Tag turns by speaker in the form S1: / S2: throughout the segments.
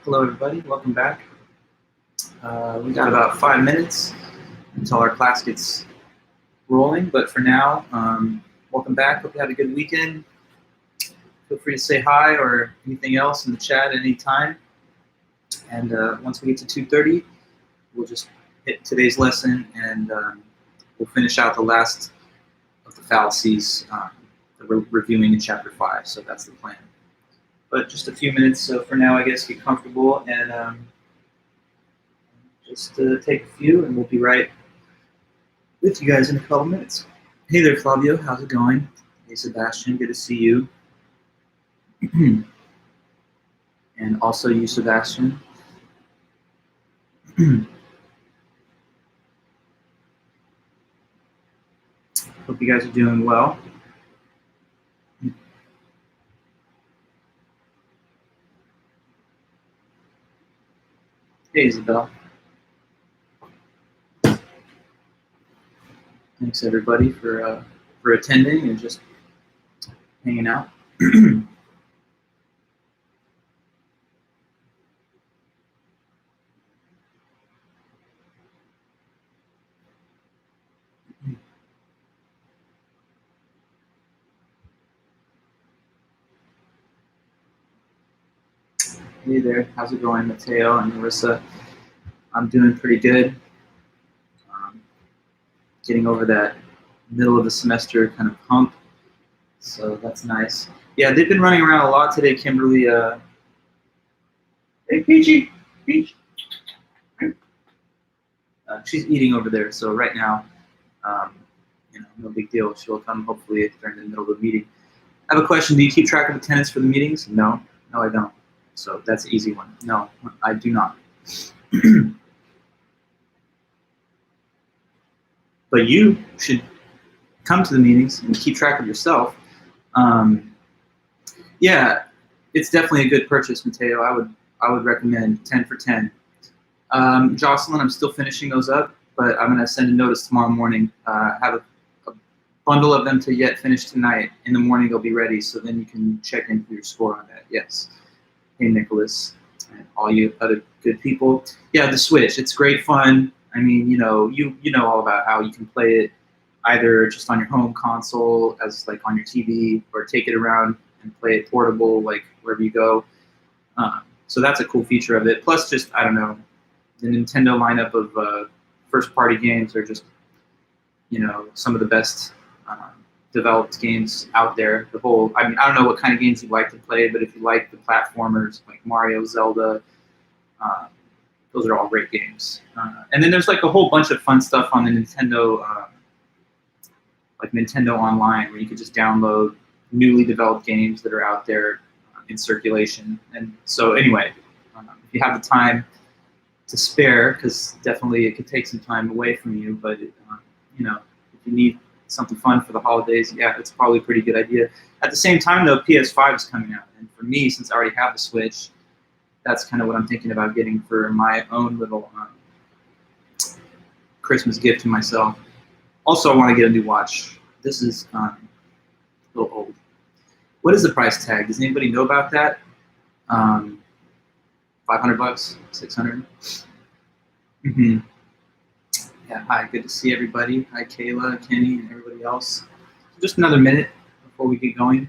S1: Hello, everybody. Welcome back. We got about 5 minutes until our class gets rolling, but for now, welcome back. Hope you had a good weekend. Feel free to say hi or anything else in the chat at any time. And once we get to 2:30, we'll just hit today's lesson and we'll finish out the last of the fallacies that we're reviewing in Chapter 5. So that's the plan. But just a few minutes, so for now, I guess, get comfortable and just take a few, and we'll be right with you guys in a couple minutes. Hey there, Flavio. How's it going? Hey, Sebastian. Good to see you. And also you, Sebastian. Hope you guys are doing well. Hey, Isabel. Thanks, everybody, for attending and just hanging out. Hey there, how's it going, Mateo and Marissa? I'm doing pretty good. Getting over that middle of the semester kind of hump, so that's nice. Yeah, they've been running around a lot today, Kimberly. Hey, Peachy, Peach. She's eating over there, so right now, no big deal. She'll come hopefully during the middle of the meeting. I have a question. Do you keep track of attendance for the meetings? No, I don't. So that's an easy one. No, I do not. But you should come to the meetings and keep track of yourself. Yeah, it's definitely a good purchase, Mateo. I would recommend 10 for 10. Jocelyn, I'm still finishing those up, but I'm gonna send a notice tomorrow morning. Have a bundle of them to yet finish tonight. In the morning they'll be ready, so then you can check in for your score on that. Yes. Hey, Nicholas, and all you other good people. Yeah, the Switch, it's great fun. I mean, you know all about how you can play it either just on your home console, as like on your TV, or take it around and play it portable, like wherever you go. So that's a cool feature of it. Plus, just I don't know, the Nintendo lineup of first-party games are just some of the best developed games out there. I mean, I don't know what kind of games you like to play, but if you like the platformers like Mario, Zelda, those are all great games. And then there's like a whole bunch of fun stuff on the Nintendo, like Nintendo Online, where you could just download newly developed games that are out there in circulation. And so anyway, if you have the time to spare, because definitely it could take some time away from you, but if you need something fun for the holidays, yeah, it's probably a pretty good idea. At the same time, though, PS5 is coming out, and for me, since I already have the Switch, that's kind of what I'm thinking about getting for my own little Christmas gift to myself. Also, I want to get a new watch. This is a little old. What is the price tag? Does anybody know about that? $500, $600? Mm-hmm. Yeah, hi, good to see everybody. Hi, Kayla, Kenny, and everybody else. Just another minute before we get going.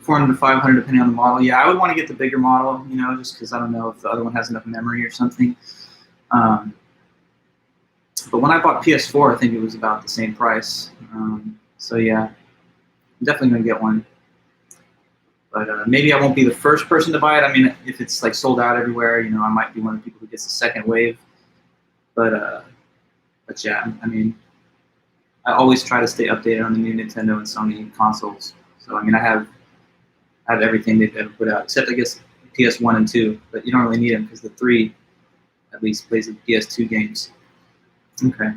S1: 400 to 500, depending on the model. Yeah, I would want to get the bigger model, just because I don't know if the other one has enough memory or something. But when I bought PS4, I think it was about the same price. So yeah, I'm definitely going to get one. But maybe I won't be the first person to buy it. I mean, if it's like sold out everywhere, I might be one of the people who gets the second wave. But yeah, I mean, I always try to stay updated on the new Nintendo and Sony consoles. So I mean, I have everything they've ever put out, except I guess PS1 and 2. But you don't really need them because the 3 at least plays the PS2 games. Okay.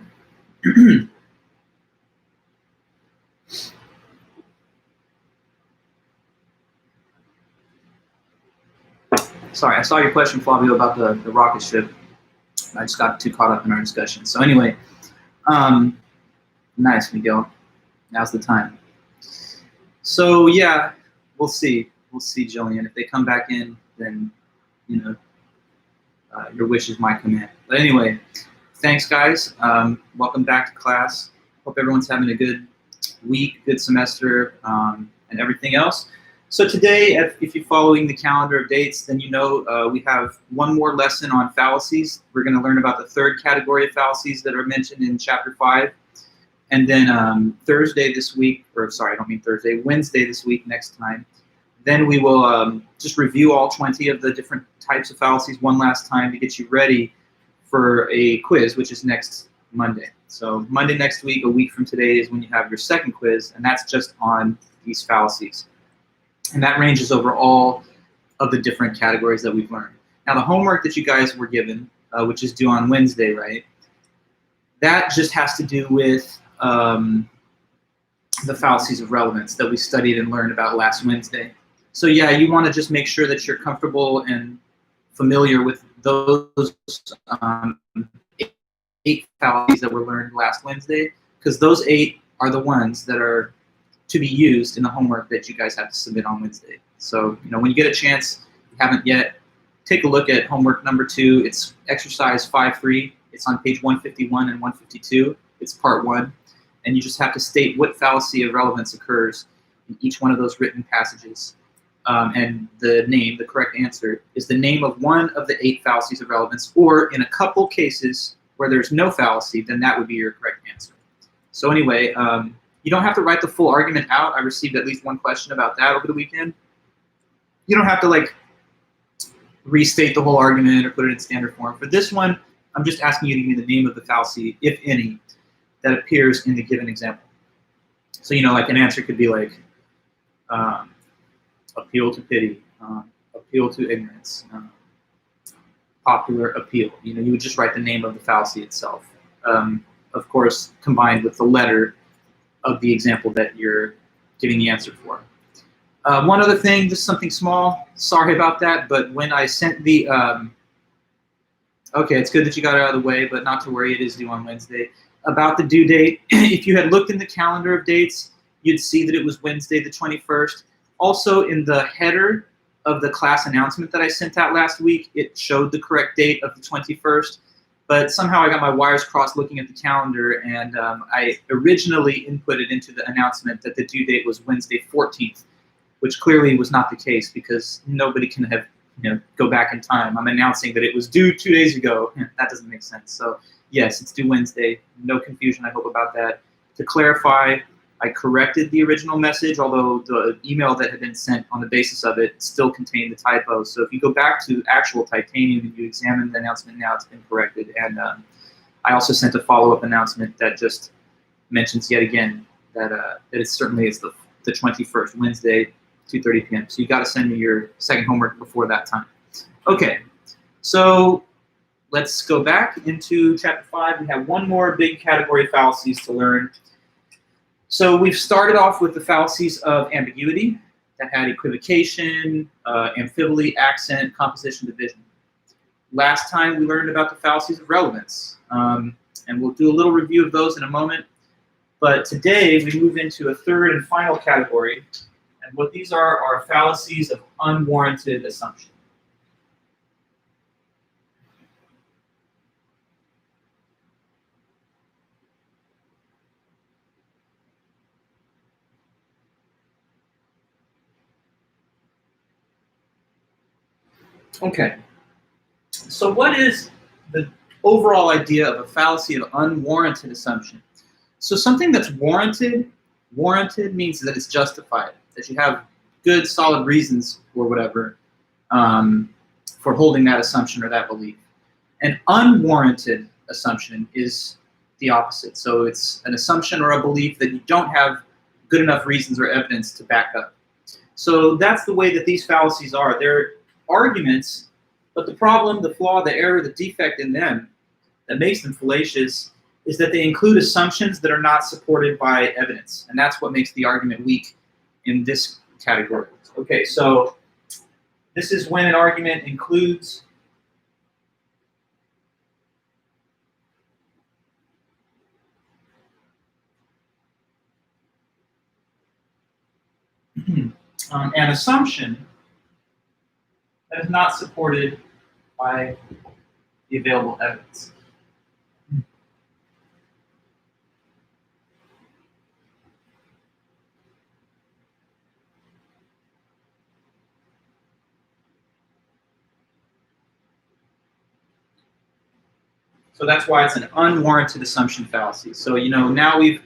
S1: Sorry, I saw your question, Flavio, about the rocket ship. I just got too caught up in our discussion. So anyway, nice, Miguel. Now's the time. So yeah, we'll see. we'll see, Jillian. If they come back in, then, you know, your wish is my command. But anyway, thanks, guys. Welcome back to class. Hope everyone's having a good week, good semester, and everything else. So today, if you're following the calendar of dates, then you know we have one more lesson on fallacies. We're going to learn about the third category of fallacies that are mentioned in Chapter 5. And then Thursday this week, or sorry, I don't mean Thursday, Wednesday this week next time, then we will just review all 20 of the different types of fallacies one last time to get you ready for a quiz, which is next Monday. So Monday next week, a week from today, is when you have your second quiz, and that's just on these fallacies. And that ranges over all of the different categories that we've learned. Now the homework that you guys were given, which is due on Wednesday, right? That just has to do with the fallacies of relevance that we studied and learned about last Wednesday. So yeah, you want to just make sure that you're comfortable and familiar with those 8 fallacies that were learned last Wednesday, because those 8 are the ones that are to be used in the homework that you guys have to submit on Wednesday. So, you know, when you get a chance, if you haven't yet, take a look at homework number 2. It's exercise 5.3. It's on page 151 and 152. It's part 1. And you just have to state what fallacy of relevance occurs in each one of those written passages. And the name, the correct answer, is the name of one of the 8 fallacies of relevance, or in a couple cases where there's no fallacy, then that would be your correct answer. So anyway, you don't have to write the full argument out. I received at least one question about that over the weekend. You don't have to like restate the whole argument or put it in standard form. For this one, I'm just asking you to give me the name of the fallacy, if any, that appears in the given example. So, you know, like an answer could be like, appeal to pity, appeal to ignorance, popular appeal. You know, you would just write the name of the fallacy itself. Of course, combined with the letter of the example that you're giving the answer for. One other thing, just something small, sorry about that, but when I sent the, okay, it's good that you got it out of the way, but not to worry, it is due on Wednesday. About the due date, if you had looked in the calendar of dates, you'd see that it was Wednesday the 21st. Also, in the header of the class announcement that I sent out last week, it showed the correct date of the 21st, but somehow I got my wires crossed looking at the calendar, and I originally inputted into the announcement that the due date was Wednesday 14th, which clearly was not the case because nobody can have, you know, go back in time. I'm announcing that it was due 2 days ago. That doesn't make sense. So yes, it's due Wednesday. No confusion, I hope, about that. To clarify, I corrected the original message, although the email that had been sent on the basis of it still contained the typo. So if you go back to actual Titanium and you examine the announcement now, it's been corrected. And I also sent a follow-up announcement that just mentions yet again that it certainly is the 21st, Wednesday, 2:30 p.m. So you got to send me your second homework before that time. Okay, so let's go back into Chapter 5. We have one more big category of fallacies to learn. So we've started off with the fallacies of ambiguity that had equivocation, amphibole, accent, composition, division. Last time we learned about the fallacies of relevance, and we'll do a little review of those in a moment. But today we move into a third and final category, and what these are fallacies of unwarranted assumption. Okay, so what is the overall idea of a fallacy of unwarranted assumption? So something that's warranted means that it's justified, that you have good, solid reasons or whatever for holding that assumption or that belief. An unwarranted assumption is the opposite. So it's an assumption or a belief that you don't have good enough reasons or evidence to back up. So that's the way that these fallacies are. They're arguments, but the problem, the flaw, the error, the defect in them that makes them fallacious is that they include assumptions that are not supported by evidence. And that's what makes the argument weak in this category. Okay, so this is when an argument includes an assumption that is not supported by the available evidence. So that's why it's an unwarranted assumption fallacy. So, now we've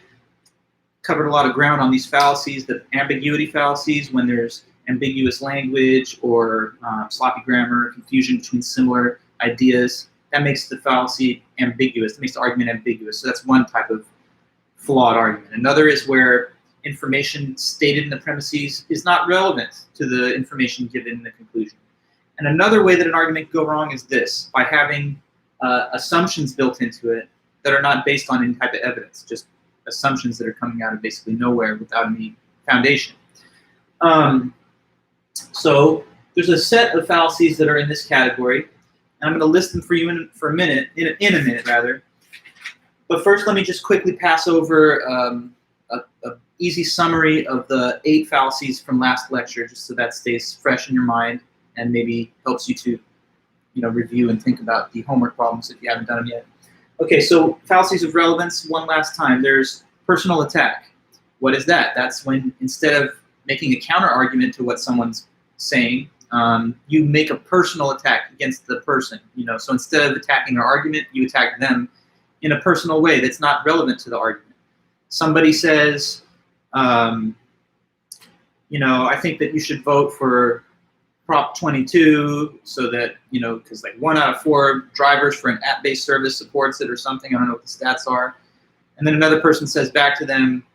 S1: covered a lot of ground on these fallacies, the ambiguity fallacies, when there's ambiguous language or sloppy grammar, confusion between similar ideas. That makes the fallacy ambiguous. That makes the argument ambiguous. So that's one type of flawed argument. Another is where information stated in the premises is not relevant to the information given in the conclusion. And another way that an argument can go wrong is this, by having assumptions built into it that are not based on any type of evidence, just assumptions that are coming out of basically nowhere without any foundation. So there's a set of fallacies that are in this category, and I'm going to list them for you in a minute. But first, let me just quickly pass over an easy summary of the 8 fallacies from last lecture, just so that stays fresh in your mind and maybe helps you to review and think about the homework problems if you haven't done them yet. Okay, so fallacies of relevance, one last time. There's personal attack. What is that? That's when instead of making a counter argument to what someone's saying, you make a personal attack against the person. So instead of attacking our argument, you attack them in a personal way that's not relevant to the argument. Somebody says, I think that you should vote for Prop 22 so that, because like 1 out of 4 drivers for an app-based service supports it or something. I don't know what the stats are. And then another person says back to them,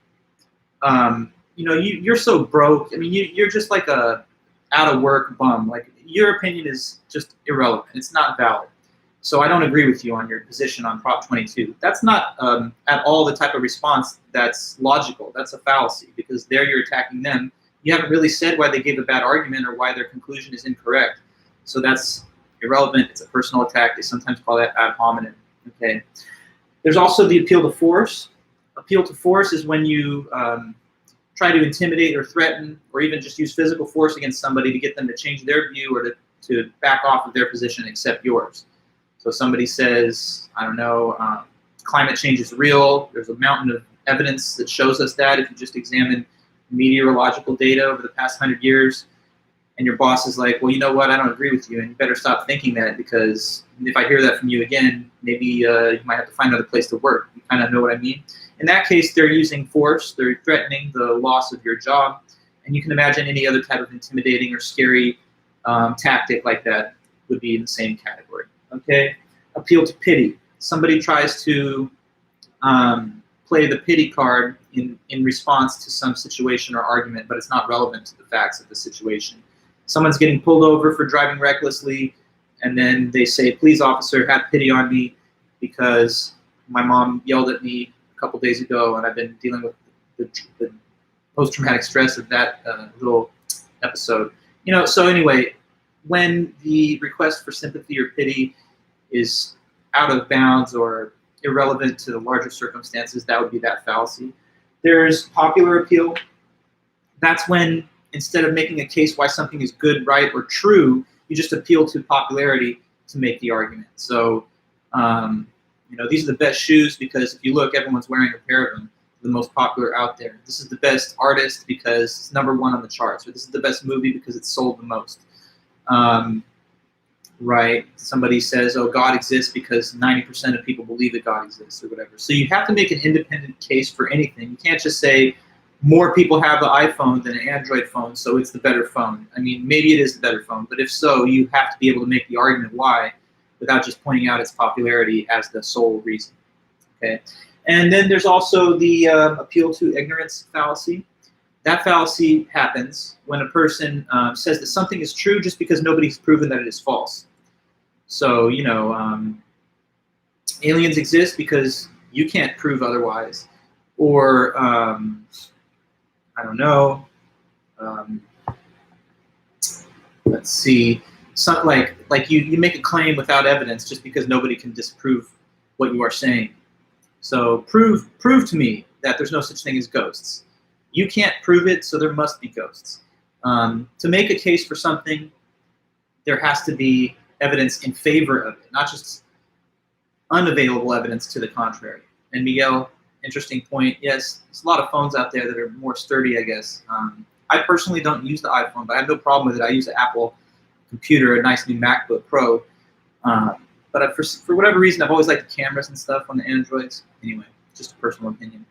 S1: you're so broke. I mean, you're just like a out-of-work bum. Like, your opinion is just irrelevant. It's not valid. So I don't agree with you on your position on Prop 22. That's not at all the type of response that's logical. That's a fallacy, because there you're attacking them. You haven't really said why they gave a bad argument or why their conclusion is incorrect. So that's irrelevant. It's a personal attack. They sometimes call that ad hominem. Okay. There's also the appeal to force. Appeal to force is when you try to intimidate or threaten or even just use physical force against somebody to get them to change their view or to back off of their position and accept yours. So somebody says, I don't know, climate change is real. There's a mountain of evidence that shows us that if you just examine meteorological data over the past 100 years, and your boss is like, well, you know what, I don't agree with you, and you better stop thinking that, because if I hear that from you again, maybe you might have to find another place to work. You kind of know what I mean? In that case, they're using force. They're threatening the loss of your job, and you can imagine any other type of intimidating or scary tactic like that would be in the same category. Okay? Appeal to pity. Somebody tries to play the pity card in response to some situation or argument, but it's not relevant to the facts of the situation. Someone's getting pulled over for driving recklessly, and then they say, please, officer, have pity on me because my mom yelled at me a couple days ago, and I've been dealing with the post-traumatic stress of that little episode. So anyway, when the request for sympathy or pity is out of bounds or irrelevant to the larger circumstances, that would be that fallacy. There's popular appeal. That's when, instead of making a case why something is good, right, or true, you just appeal to popularity to make the argument. So, these are the best shoes because if you look, everyone's wearing a pair of them. The most popular out there. This is the best artist because it's #1 on the charts, or this is the best movie because it's sold the most. Right? Somebody says, oh, God exists because 90% of people believe that God exists or whatever. So you have to make an independent case for anything. You can't just say more people have the iPhone than an Android phone, so it's the better phone. I mean, maybe it is the better phone, but if so, you have to be able to make the argument why without just pointing out its popularity as the sole reason. Okay? And then there's also the appeal to ignorance fallacy. That fallacy happens when a person says that something is true just because nobody's proven that it is false. So, aliens exist because you can't prove otherwise. Or, I don't know, let's see, like you make a claim without evidence just because nobody can disprove what you are saying. So prove to me that there's no such thing as ghosts. You can't prove it, so there must be ghosts. To make a case for something, there has to be evidence in favor of it, not just unavailable evidence to the contrary. And Miguel, interesting point. Yes, there's a lot of phones out there that are more sturdy, I guess. I personally don't use the iPhone, but I have no problem with it. I use an Apple computer, a nice new MacBook Pro. But for whatever reason, I've always liked the cameras and stuff on the Androids. Anyway, just a personal opinion.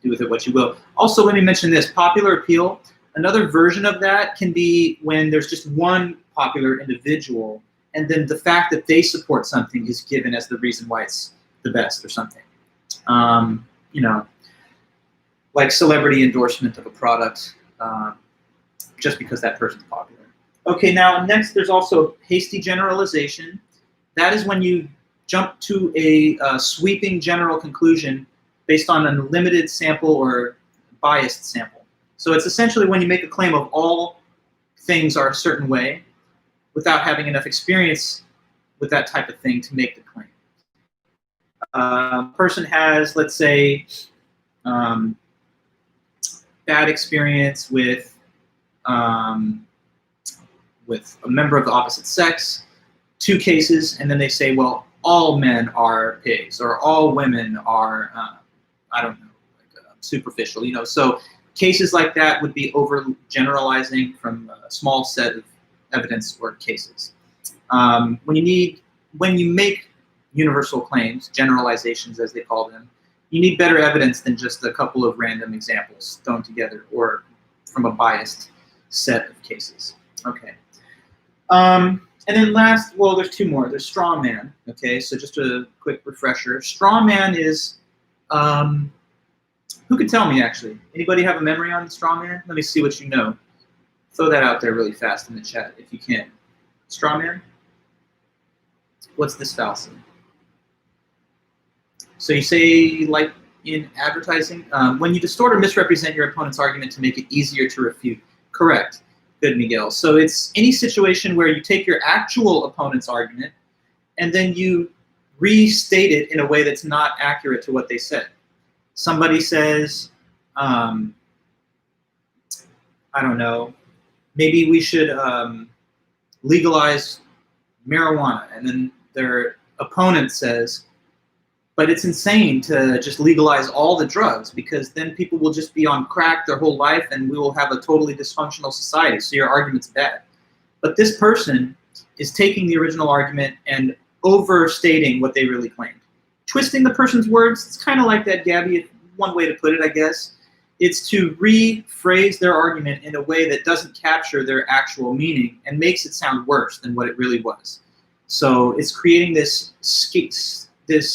S1: Do with it what you will. Also, let me mention this, popular appeal. Another version of that can be when there's just one popular individual, and then the fact that they support something is given as the reason why it's the best or something. You know, like celebrity endorsement of a product, just because that person's popular. Okay, now next there's also hasty generalization. That is when you jump to a sweeping general conclusion based on a limited sample or biased sample. So it's essentially when you make a claim of all things are a certain way without having enough experience with that type of thing to make the claim. Person has, let's say, bad experience with a member of the opposite sex, 2 cases, and then they say, well, all men are pigs, or all women are, I don't know, like, superficial, you know. So cases like that would be overgeneralizing from a small set of evidence or cases. When you make universal claims, generalizations as they call them, you need better evidence than just a couple of random examples thrown together or from a biased set of cases. Okay. And then last, well, there's 2 more. There's straw man. Okay, so just a quick refresher. Straw man is, who could tell me actually? Anybody have a memory on straw man? Let me see what you know. Throw that out there really fast in the chat if you can. Straw man? What's this fallacy? So you say, like in advertising, when you distort or misrepresent your opponent's argument to make it easier to refute. Correct. Good, Miguel. So it's any situation where you take your actual opponent's argument and then you restate it in a way that's not accurate to what they said. Somebody says, I don't know, maybe we should legalize marijuana, and then their opponent says, but it's insane to just legalize all the drugs because then people will just be on crack their whole life and we will have a totally dysfunctional society, so your argument's bad. But this person is taking the original argument and overstating what they really claimed. Twisting the person's words, it's kind of like that, Gabby, one way to put it, I guess. It's to rephrase their argument in a way that doesn't capture their actual meaning and makes it sound worse than what it really was. So it's creating this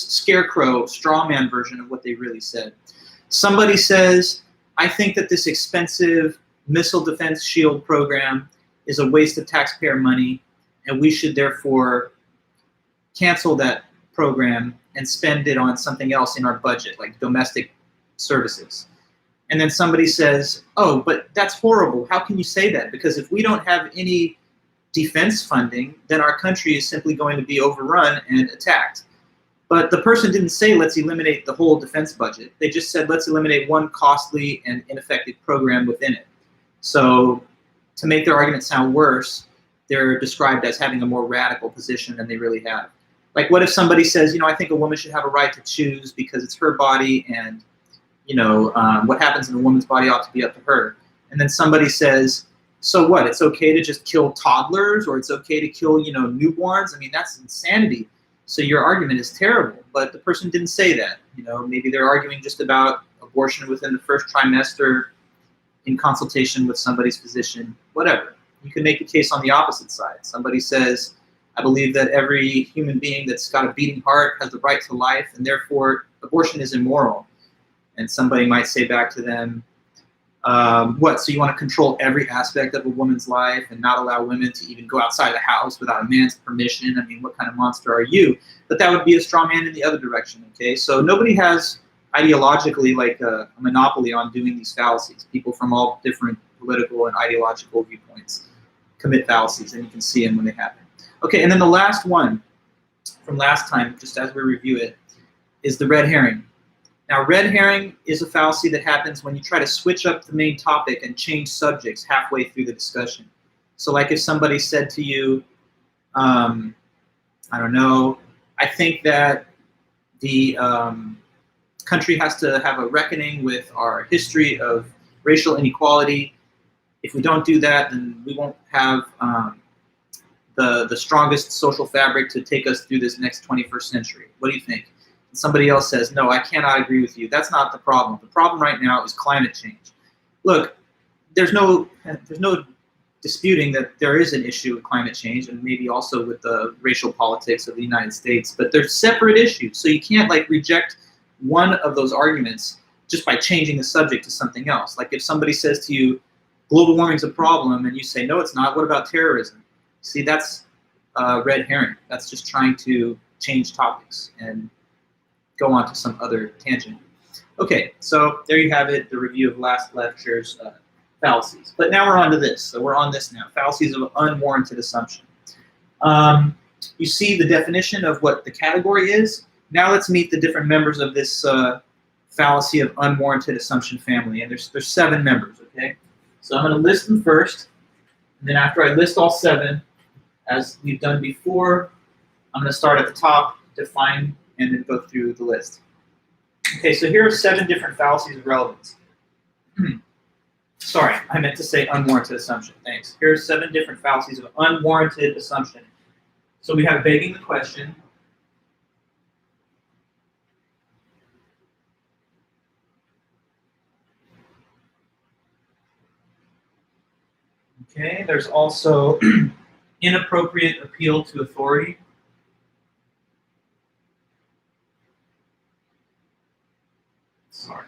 S1: scarecrow, straw man version of what they really said. Somebody says, I think that this expensive missile defense shield program is a waste of taxpayer money, and we should therefore cancel that program and spend it on something else in our budget, like domestic services. And then somebody says, oh, but that's horrible. How can you say that? Because if we don't have any defense funding, then our country is simply going to be overrun and attacked. But the person didn't say, let's eliminate the whole defense budget. They just said, let's eliminate one costly and ineffective program within it. So to make their argument sound worse, they're described as having a more radical position than they really have. Like, what if somebody says, you know, I think a woman should have a right to choose because it's her body, and, you know, what happens in a woman's body ought to be up to her. And then somebody says, so what? It's okay to just kill toddlers, or it's okay to kill, you know, newborns? I mean, that's insanity. So your argument is terrible, but the person didn't say that. You know, maybe they're arguing just about abortion within the first trimester in consultation with somebody's physician, whatever. You can make a case on the opposite side. Somebody says, I believe that every human being that's got a beating heart has the right to life, and therefore abortion is immoral. And somebody might say back to them, what, so you want to control every aspect of a woman's life and not allow women to even go outside the house without a man's permission? I mean, what kind of monster are you? But that would be a straw man in the other direction, okay? So nobody has ideologically like a monopoly on doing these fallacies. People from all different political and ideological viewpoints commit fallacies, and you can see them when they happen. Okay, and then the last one from last time, just as we review it, is the red herring. Now, red herring is a fallacy that happens when you try to switch up the main topic and change subjects halfway through the discussion. So like if somebody said to you, I don't know, I think that the country has to have a reckoning with our history of racial inequality. If we don't do that, then we won't have the strongest social fabric to take us through this next 21st century. What do you think? And somebody else says, no, I cannot agree with you. That's not the problem. The problem right now is climate change. Look, there's no disputing that there is an issue with climate change and maybe also with the racial politics of the United States, but they're separate issues. So you can't like reject one of those arguments just by changing the subject to something else. Like if somebody says to you, global warming's a problem, and you say, no, it's not. What about terrorism? See, that's red herring. That's just trying to change topics and go on to some other tangent. Okay, so there you have it, the review of last lecture's fallacies. But now we're on to this. So we're on this now, fallacies of unwarranted assumption. You see the definition of what the category is. Now let's meet the different members of this fallacy of unwarranted assumption family. And there's 7 members, okay? So I'm going to list them first. And then after I list all 7, as we've done before, I'm going to start at the top, define, and then go through the list. Okay, so here are 7 different fallacies of relevance. Sorry, I meant to say unwarranted assumption. Thanks. Here are 7 different fallacies of unwarranted assumption. So we have begging the question. Okay, there's also inappropriate appeal to authority. Sorry.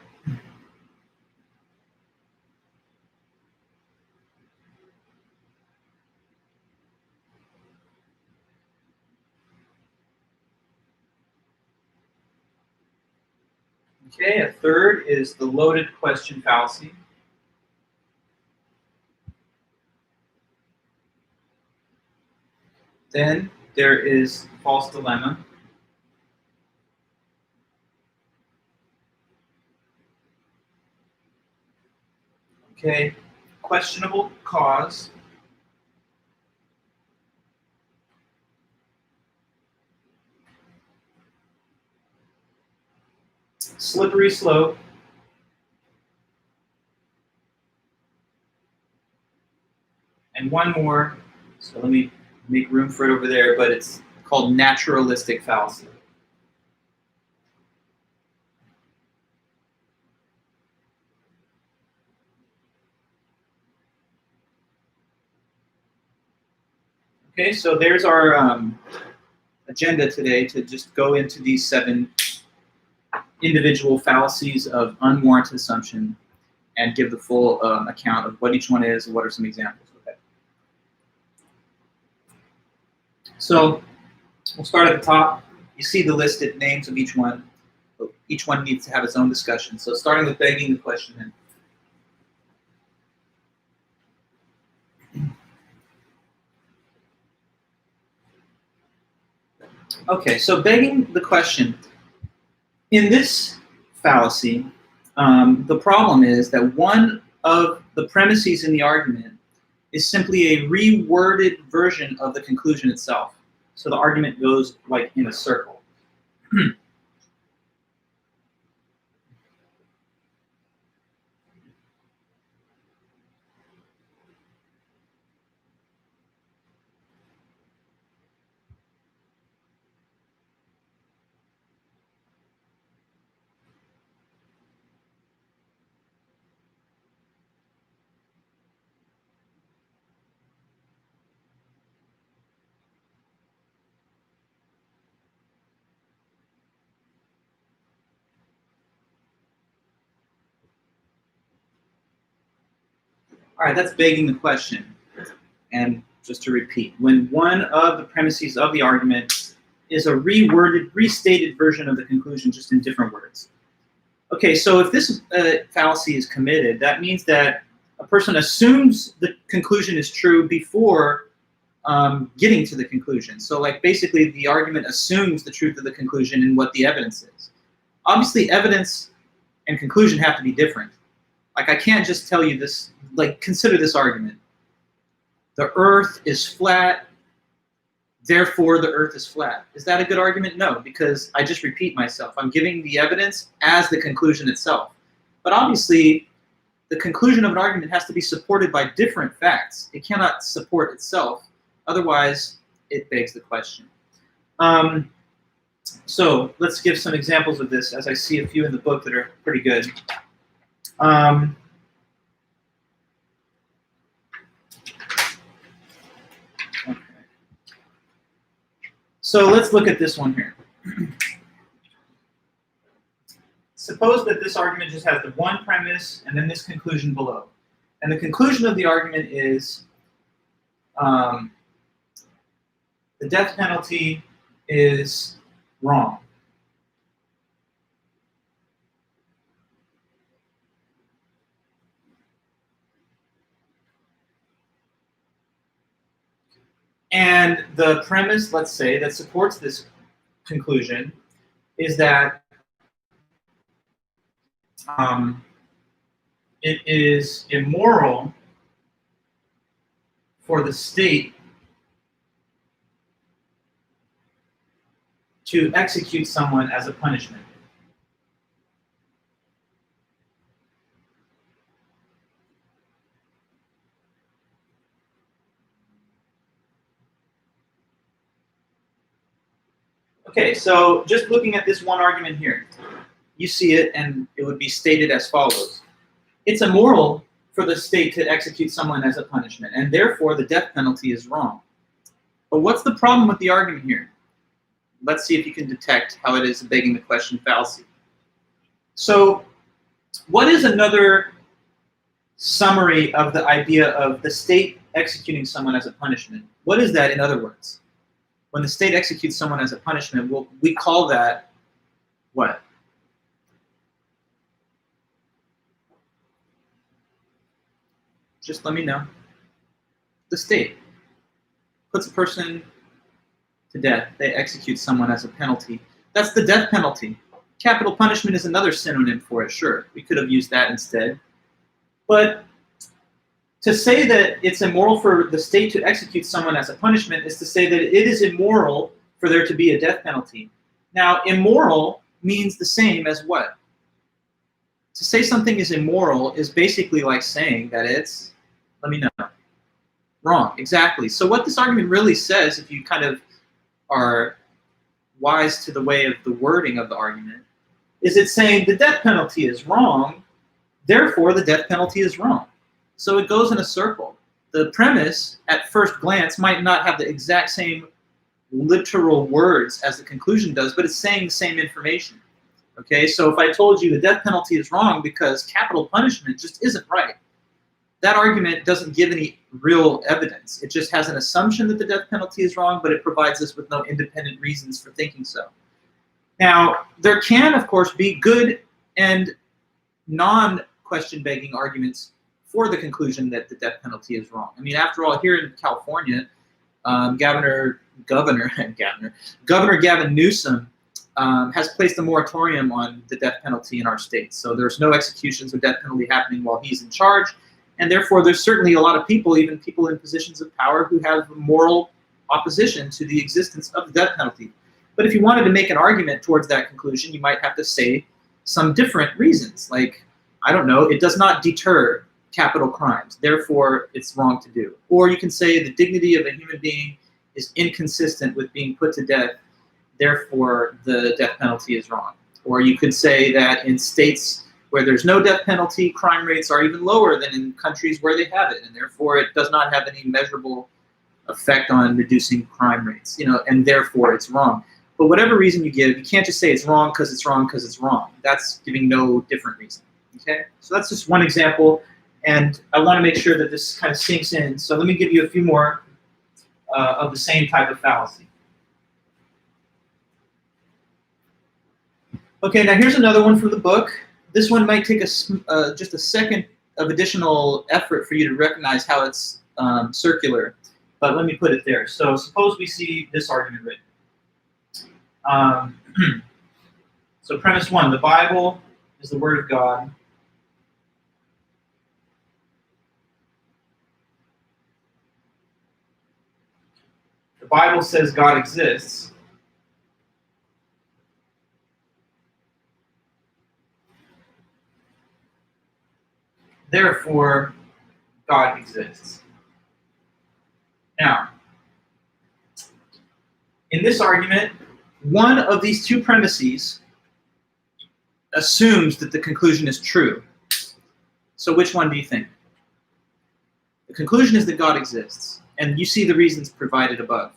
S1: Okay, a third is the loaded question fallacy. Then there is false dilemma. Okay, questionable cause. Slippery slope. And one more, so let me make room for it over there, but it's called naturalistic fallacy. Okay, so there's our agenda today to just go into these 7 individual fallacies of unwarranted assumption and give the full account of what each one is and what are some examples. Okay. So we'll start at the top. You see the listed names of each one. Each one needs to have its own discussion. So starting with begging the question then. Okay, so begging the question. In this fallacy, the problem is that one of the premises in the argument is simply a reworded version of the conclusion itself. So the argument goes like in a circle. All right, that's begging the question. And just to repeat, when one of the premises of the argument is a reworded, restated version of the conclusion, just in different words. Okay, so if this fallacy is committed, that means that a person assumes the conclusion is true before getting to the conclusion. So like basically the argument assumes the truth of the conclusion and what the evidence is. Obviously, evidence and conclusion have to be different. Like, I can't just tell you this, like, consider this argument. The earth is flat, therefore the earth is flat. Is that a good argument? No, because I just repeat myself. I'm giving the evidence as the conclusion itself. But obviously, the conclusion of an argument has to be supported by different facts. It cannot support itself. Otherwise, it begs the question. So let's give some examples of this, as I see a few in the book that are pretty good. Okay. So let's look at this one here. Suppose that this argument just has the one premise and then this conclusion below. And the conclusion of the argument is the death penalty is wrong. And the premise, let's say, that supports this conclusion is that it is immoral for the state to execute someone as a punishment. Okay, so just looking at this one argument here, you see it and it would be stated as follows. It's immoral for the state to execute someone as a punishment, and therefore the death penalty is wrong. But what's the problem with the argument here? Let's see if you can detect how it is begging the question fallacy. So what is another summary of the idea of the state executing someone as a punishment? What is that in other words? When the state executes someone as a punishment, we call that what? Just let me know. The state puts a person to death. They execute someone as a penalty. That's the death penalty. Capital punishment is another synonym for it, sure. We could have used that instead. But to say that it's immoral for the state to execute someone as a punishment is to say that it is immoral for there to be a death penalty. Now, immoral means the same as what? To say something is immoral is basically like saying that it's, let me know, wrong. Exactly. So what this argument really says, if you kind of are wise to the way of the wording of the argument, is it's saying the death penalty is wrong, therefore the death penalty is wrong. So it goes in a circle. The premise, at first glance, might not have the exact same literal words as the conclusion does, but it's saying the same information. Okay, so if I told you the death penalty is wrong because capital punishment just isn't right, that argument doesn't give any real evidence. It just has an assumption that the death penalty is wrong, but it provides us with no independent reasons for thinking so. Now, there can, of course, be good and non-question begging arguments for the conclusion that the death penalty is wrong. I mean, after all, here in California, Governor Gavin Newsom has placed a moratorium on the death penalty in our state. So there's no executions or death penalty happening while he's in charge. And therefore, there's certainly a lot of people, even people in positions of power, who have moral opposition to the existence of the death penalty. But if you wanted to make an argument towards that conclusion, you might have to say some different reasons. Like, I don't know, it does not deter capital crimes, therefore it's wrong to do. Or you can say the dignity of a human being is inconsistent with being put to death, therefore the death penalty is wrong. Or you could say that in states where there's no death penalty, crime rates are even lower than in countries where they have it, and therefore it does not have any measurable effect on reducing crime rates, and therefore it's wrong. But whatever reason you give, you can't just say it's wrong because it's wrong because it's wrong. That's giving no different reason. Okay, so that's just one example, and I want to make sure that this kind of sinks in. So let me give you a few more of the same type of fallacy. Okay, now here's another one from the book. This one might take just a second of additional effort for you to recognize how it's circular, but let me put it there. So suppose we see this argument written. So So premise one, the Bible is the Word of God. The Bible says God exists. Therefore, God exists. Now, in this argument, one of these two premises assumes that the conclusion is true. So which one do you think? The conclusion is that God exists, and you see the reasons provided above.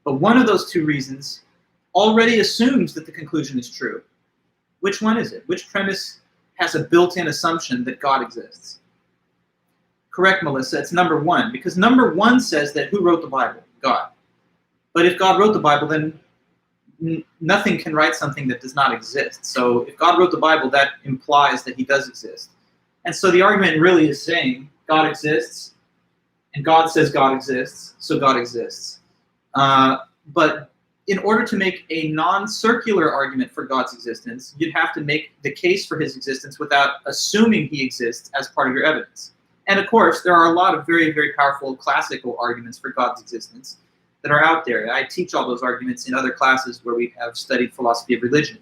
S1: But one of those two reasons already assumes that the conclusion is true. Which one is it? Which premise has a built-in assumption that God exists? Correct, Melissa, it's number one, because number one says that who wrote the Bible? God. But if God wrote the Bible, then nothing can write something that does not exist. So if God wrote the Bible, that implies that he does exist. And so the argument really is saying God exists, and God says God exists, so God exists. But in order to make a non-circular argument for God's existence, you'd have to make the case for his existence without assuming he exists as part of your evidence. And of course, there are a lot of very, very powerful classical arguments for God's existence that are out there. I teach all those arguments in other classes where we have studied philosophy of religion.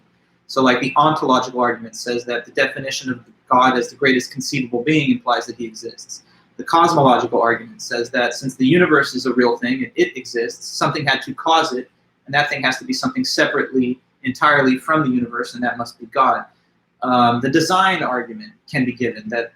S1: So like the ontological argument says that the definition of God as the greatest conceivable being implies that he exists. The cosmological argument says that since the universe is a real thing and it exists, something had to cause it, and that thing has to be something separately, entirely from the universe, and that must be God. The design argument can be given, that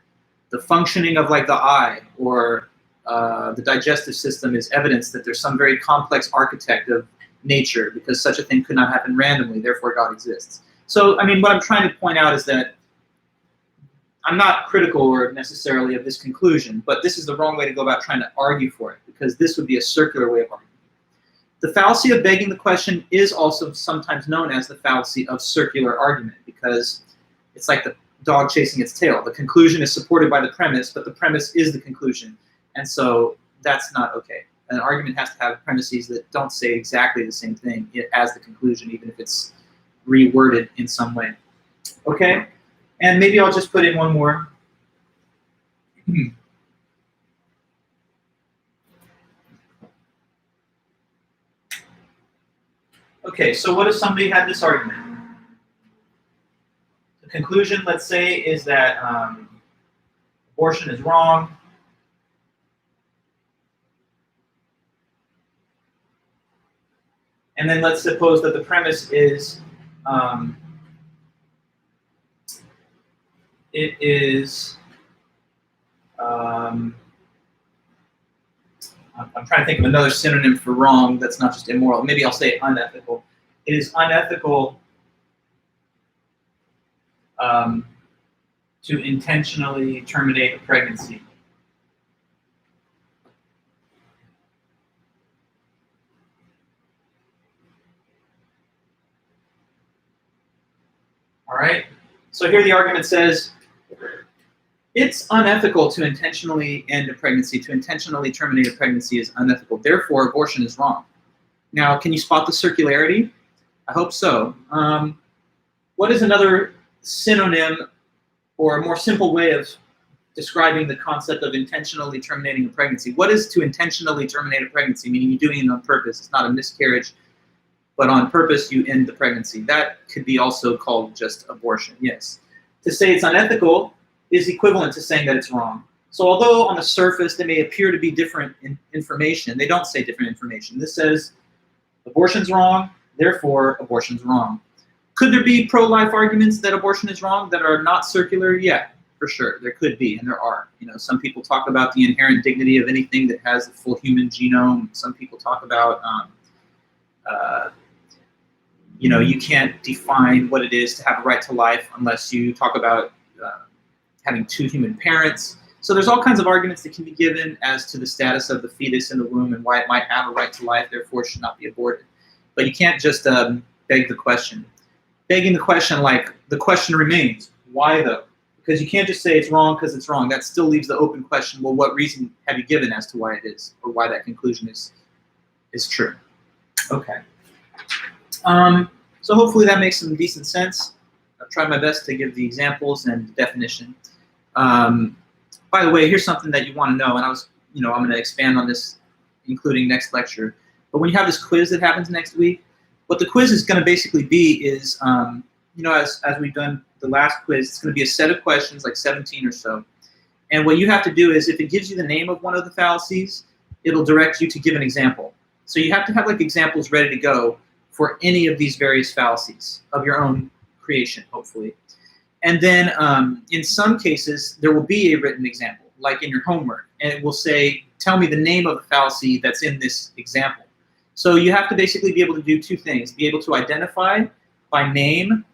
S1: the functioning of like the eye or the digestive system is evidence that there's some very complex architect of nature, because such a thing could not happen randomly, therefore God exists. So, I mean, what I'm trying to point out is that I'm not critical or necessarily of this conclusion, but this is the wrong way to go about trying to argue for it, because this would be a circular way of arguing. The fallacy of begging the question is also sometimes known as the fallacy of circular argument, because it's like the dog chasing its tail. The conclusion is supported by the premise, but the premise is the conclusion. And so that's not okay. An argument has to have premises that don't say exactly the same thing as the conclusion, even if it's reworded in some way. Okay? And maybe I'll just put in one more. Okay, so what if somebody had this argument? The conclusion, let's say, is that abortion is wrong. And then let's suppose that the premise is it is, I'm trying to think of another synonym for wrong that's not just immoral. Maybe I'll say unethical. It is unethical to intentionally terminate a pregnancy. All right? So here the argument says, it's unethical to intentionally end a pregnancy. To intentionally terminate a pregnancy is unethical. Therefore, abortion is wrong. Now, can you spot the circularity? I hope so. What is another synonym or a more simple way of describing the concept of intentionally terminating a pregnancy? What is to intentionally terminate a pregnancy? Meaning you're doing it on purpose. It's not a miscarriage, but on purpose you end the pregnancy. That could be also called just abortion, yes. To say it's unethical is equivalent to saying that it's wrong. So although on the surface they may appear to be different information, they don't say different information. This says abortion's wrong, therefore abortion's wrong. Could there be pro-life arguments that abortion is wrong that are not circular? Yeah, for sure. There could be, and there are. You know, some people talk about the inherent dignity of anything that has a full human genome. Some people talk about you know, you can't define what it is to have a right to life unless you talk about having two human parents. So there's all kinds of arguments that can be given as to the status of the fetus in the womb and why it might have a right to life, therefore should not be aborted. But you can't just beg the question. Begging the question, like, the question remains, why though? Because you can't just say it's wrong because it's wrong. That still leaves the open question, well, what reason have you given as to why it is, or why that conclusion is true? Okay. So hopefully that makes some decent sense. tried my best to give the examples and the definition. By the way, here's something that you want to know, and I'm going to expand on this, including next lecture. But when you have this quiz that happens next week, what the quiz is going to basically be is, as we've done the last quiz, it's going to be a set of questions, like 17 or so. And what you have to do is, if it gives you the name of one of the fallacies, it'll direct you to give an example. So you have to have like examples ready to go for any of these various fallacies of your own creation, hopefully. And then in some cases, there will be a written example, like in your homework, and it will say, tell me the name of the fallacy that's in this example. So you have to basically be able to do two things: be able to identify by name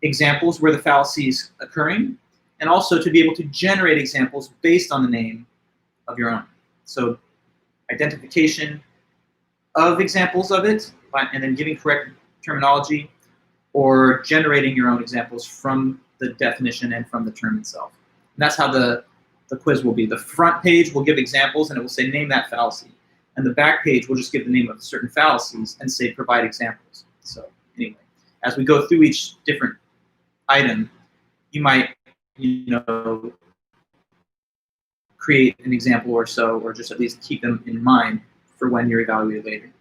S1: examples where the fallacy is occurring, and also to be able to generate examples based on the name of your own. So identification of examples of it, and then giving correct terminology, or generating your own examples from the definition and from the term itself. And that's how the quiz will be. The front page will give examples, and it will say, name that fallacy. And the back page will just give the name of certain fallacies and say, provide examples. So anyway, as we go through each different item, you might, create an example or so, or just at least keep them in mind for when you're evaluated later.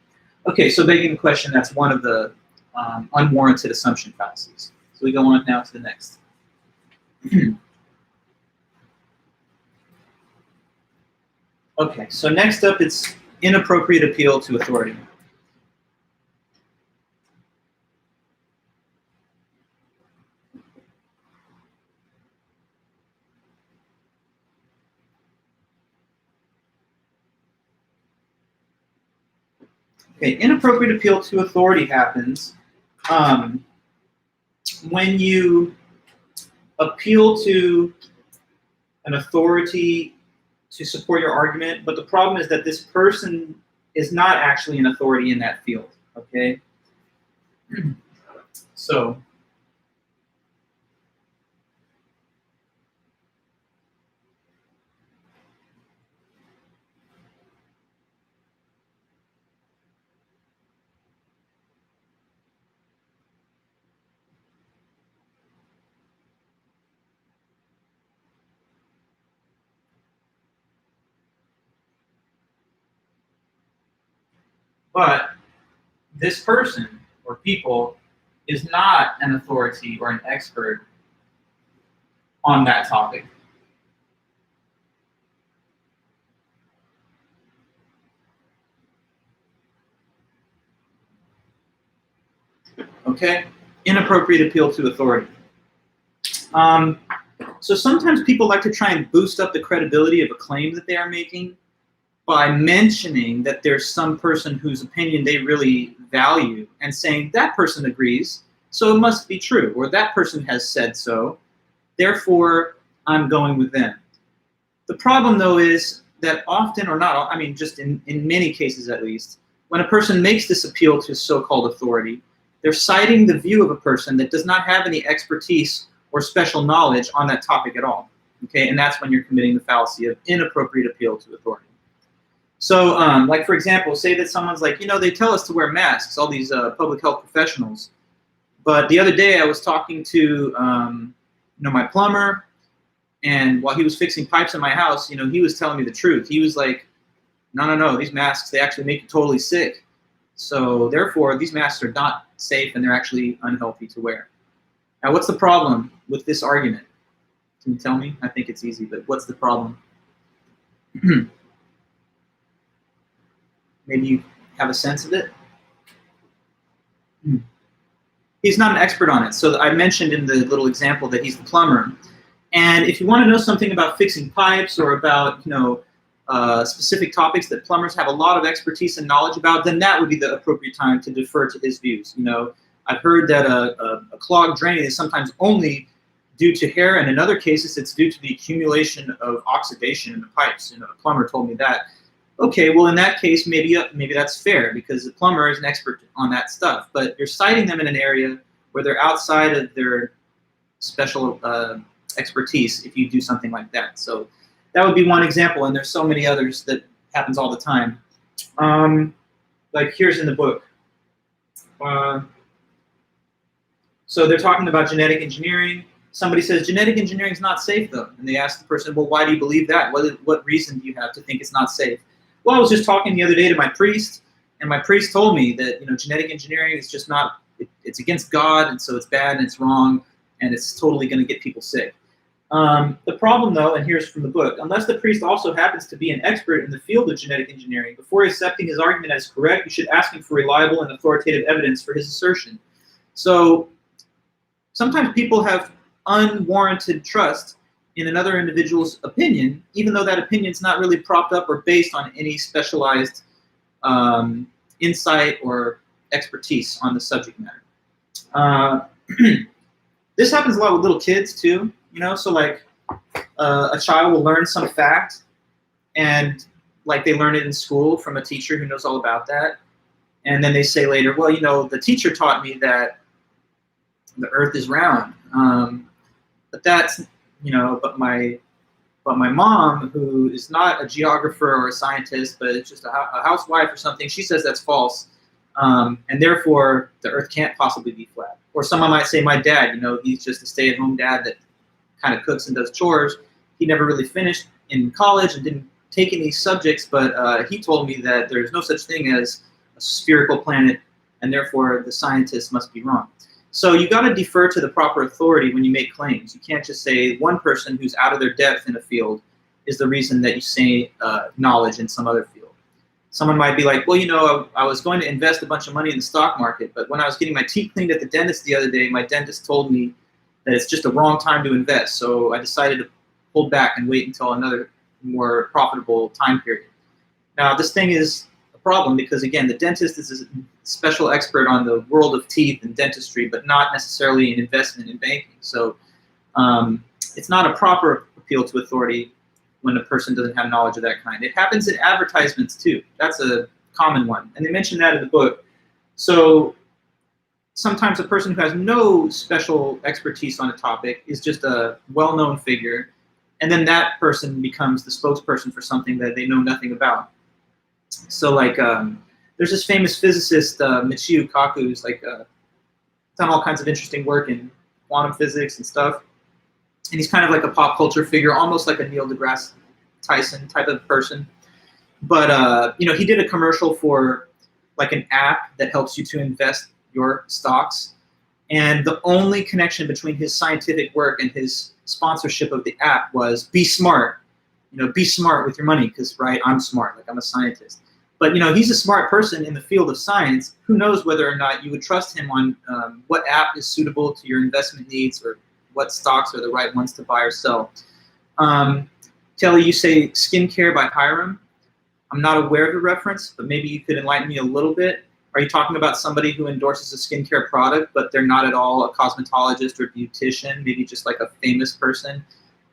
S1: Okay, so begging the question, that's one of the unwarranted assumption fallacies. So we go on now to the next. Okay, so next up, it's inappropriate appeal to authority. Okay, inappropriate appeal to authority happens when you appeal to an authority to support your argument, but the problem is that this person is not actually an authority in that field, okay? So, but this person or people is not an authority or an expert on that topic. Okay? Inappropriate appeal to authority. So sometimes people like to try and boost up the credibility of a claim that they are making by mentioning that there's some person whose opinion they really value and saying that person agrees, so it must be true, or that person has said so, therefore I'm going with them. The problem, though, is that often, or not, I mean just in many cases at least, when a person makes this appeal to so-called authority, they're citing the view of a person that does not have any expertise or special knowledge on that topic at all. Okay, and that's when you're committing the fallacy of inappropriate appeal to authority. So, like for example, say that someone's like, they tell us to wear masks, all these public health professionals, but the other day I was talking to, my plumber, and while he was fixing pipes in my house, he was telling me the truth. He was like, no, these masks, they actually make you totally sick. So therefore, these masks are not safe and they're actually unhealthy to wear. Now, what's the problem with this argument? Can you tell me? I think it's easy, but what's the problem? Maybe you have a sense of it? He's not an expert on it. So I mentioned in the little example that he's the plumber. And if you want to know something about fixing pipes or about, specific topics that plumbers have a lot of expertise and knowledge about, then that would be the appropriate time to defer to his views. I've heard that a clogged drain is sometimes only due to hair, and in other cases it's due to the accumulation of oxidation in the pipes. A plumber told me that. Okay, well in that case, maybe that's fair because the plumber is an expert on that stuff. But you're citing them in an area where they're outside of their special expertise if you do something like that. So that would be one example, and there's so many others that happens all the time. Like here's in the book. So they're talking about genetic engineering. Somebody says, genetic engineering is not safe though. And they ask the person, well, why do you believe that? What reason do you have to think it's not safe? Well, I was just talking the other day to my priest, and my priest told me that, you know, genetic engineering is just not, it's against God, and so it's bad and it's wrong, and it's totally going to get people sick. The problem though, and here's from the book, unless the priest also happens to be an expert in the field of genetic engineering, before accepting his argument as correct, you should ask him for reliable and authoritative evidence for his assertion. So sometimes people have unwarranted trust in another individual's opinion, even though that opinion is not really propped up or based on any specialized insight or expertise on the subject matter. This happens a lot with little kids too, you know, so like a child will learn some fact, and like they learn it in school from a teacher who knows all about that, and then they say later, well, you know, the teacher taught me that the earth is round. But that's, you know, but my mom, who is not a geographer or a scientist, but it's just a housewife or something, she says that's false. And therefore the earth can't possibly be flat. Or someone might say, my dad, you know, he's just a stay-at-home dad that kind of cooks and does chores. He never really finished in college and didn't take any subjects, but he told me that there's no such thing as a spherical planet, and therefore the scientists must be wrong. So you got to defer to the proper authority when you make claims. You can't just say one person who's out of their depth in a field is the reason that you say knowledge in some other field. Someone might be like, well, you know, I was going to invest a bunch of money in the stock market, but when I was getting my teeth cleaned at the dentist the other day, my dentist told me that it's just a wrong time to invest. So I decided to hold back and wait until another more profitable time period. Now, this thing is a problem because, again, the dentist is a special expert on the world of teeth and dentistry, but not necessarily in investment and banking. So it's not a proper appeal to authority when a person doesn't have knowledge of that kind. It happens in advertisements too. That's a common one. And they mention that in the book. So sometimes a person who has no special expertise on a topic is just a well-known figure, and then that person becomes the spokesperson for something that they know nothing about. So like, there's this famous physicist, Michio Kaku, who's like done all kinds of interesting work in quantum physics and stuff. And he's kind of like a pop culture figure, almost like a Neil deGrasse Tyson type of person. But you know, he did a commercial for like an app that helps you to invest your stocks. And the only connection between his scientific work and his sponsorship of the app was be smart. You know, be smart with your money, because, right, I'm smart, like I'm a scientist. But, you know, he's a smart person in the field of science. Who knows whether or not you would trust him on what app is suitable to your investment needs, or what stocks are the right ones to buy or sell. Kelly, you say Skincare by Hiram. I'm not aware of the reference, but maybe you could enlighten me a little bit. Are you talking about somebody who endorses a skincare product, but they're not at all a cosmetologist or beautician, maybe just like a famous person?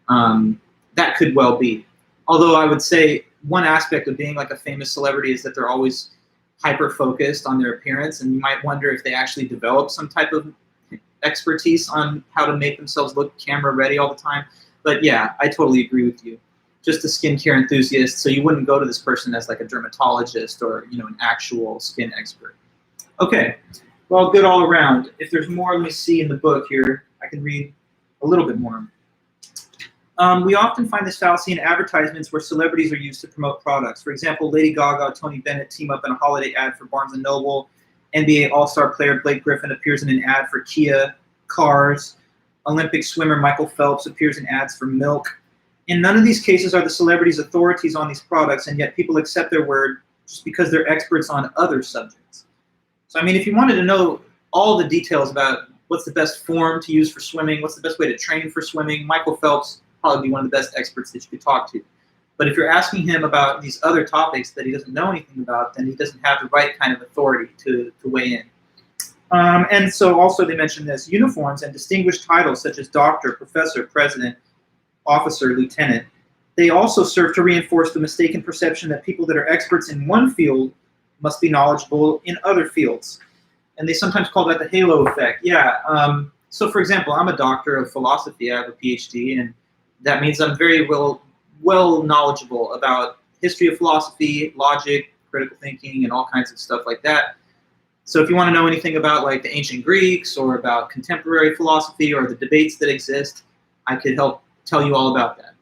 S1: That could well be. Although I would say one aspect of being like a famous celebrity is that they're always hyper-focused on their appearance, and you might wonder if they actually develop some type of expertise on how to make themselves look camera ready all the time. But yeah, I totally agree with you. Just a skincare enthusiast, so you wouldn't go to this person as like a dermatologist or, you know, an actual skin expert. Okay, well, good all around. If there's more, let me see in the book here. I can read a little bit more. We often find this fallacy in advertisements where celebrities are used to promote products. For example, Lady Gaga, Tony Bennett team up in a holiday ad for Barnes & Noble. NBA All-Star player Blake Griffin appears in an ad for Kia cars. Olympic swimmer Michael Phelps appears in ads for milk. In none of these cases are the celebrities authorities on these products, and yet people accept their word just because they're experts on other subjects. So, I mean, if you wanted to know all the details about what's the best form to use for swimming, what's the best way to train for swimming, Michael Phelps probably be one of the best experts that you could talk to. But if you're asking him about these other topics that he doesn't know anything about, then he doesn't have the right kind of authority to weigh in. And so also they mentioned this, uniforms and distinguished titles such as doctor, professor, president, officer, lieutenant, they also serve to reinforce the mistaken perception that people that are experts in one field must be knowledgeable in other fields. And they sometimes call that the halo effect. Yeah. So for example, I'm a doctor of philosophy. I have a PhD, and that means I'm very well knowledgeable about history of philosophy, logic, critical thinking, and all kinds of stuff like that. So if you want to know anything about like the ancient Greeks or about contemporary philosophy or the debates that exist, I could help tell you all about that.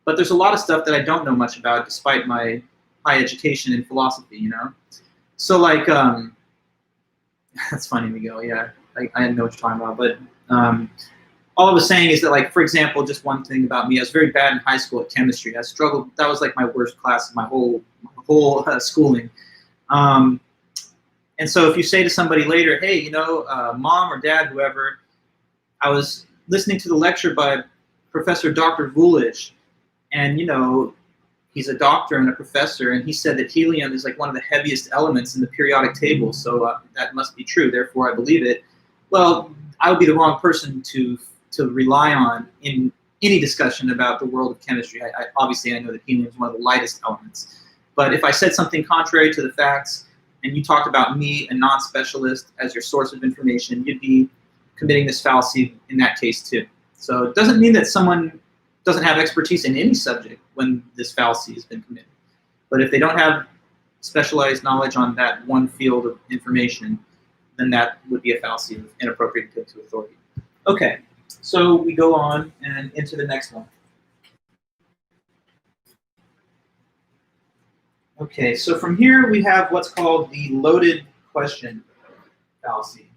S1: But there's a lot of stuff that I don't know much about despite my high education in philosophy, you know? So like, that's funny, Miguel, yeah, I didn't know what you're talking about, but all I was saying is that, like, for example, just one thing about me, I was very bad in high school at chemistry. I struggled, that was like my worst class of my whole schooling. And so if you say to somebody later, hey, you know, mom or dad, whoever, I was listening to the lecture by Professor Dr. Vulich, and, you know, he's a doctor and a professor, and he said that helium is like one of the heaviest elements in the periodic table, so that must be true, therefore I believe it. Well, I would be the wrong person to rely on in any discussion about the world of chemistry. Obviously, I know that helium is one of the lightest elements. But if I said something contrary to the facts, and you talked about me, a non-specialist, as your source of information, you'd be committing this fallacy in that case too. So it doesn't mean that someone doesn't have expertise in any subject when this fallacy has been committed. But if they don't have specialized knowledge on that one field of information, then that would be a fallacy of inappropriate appeal to authority. Okay, so we go on and into the next one. Okay, so from here we have what's called the loaded question fallacy.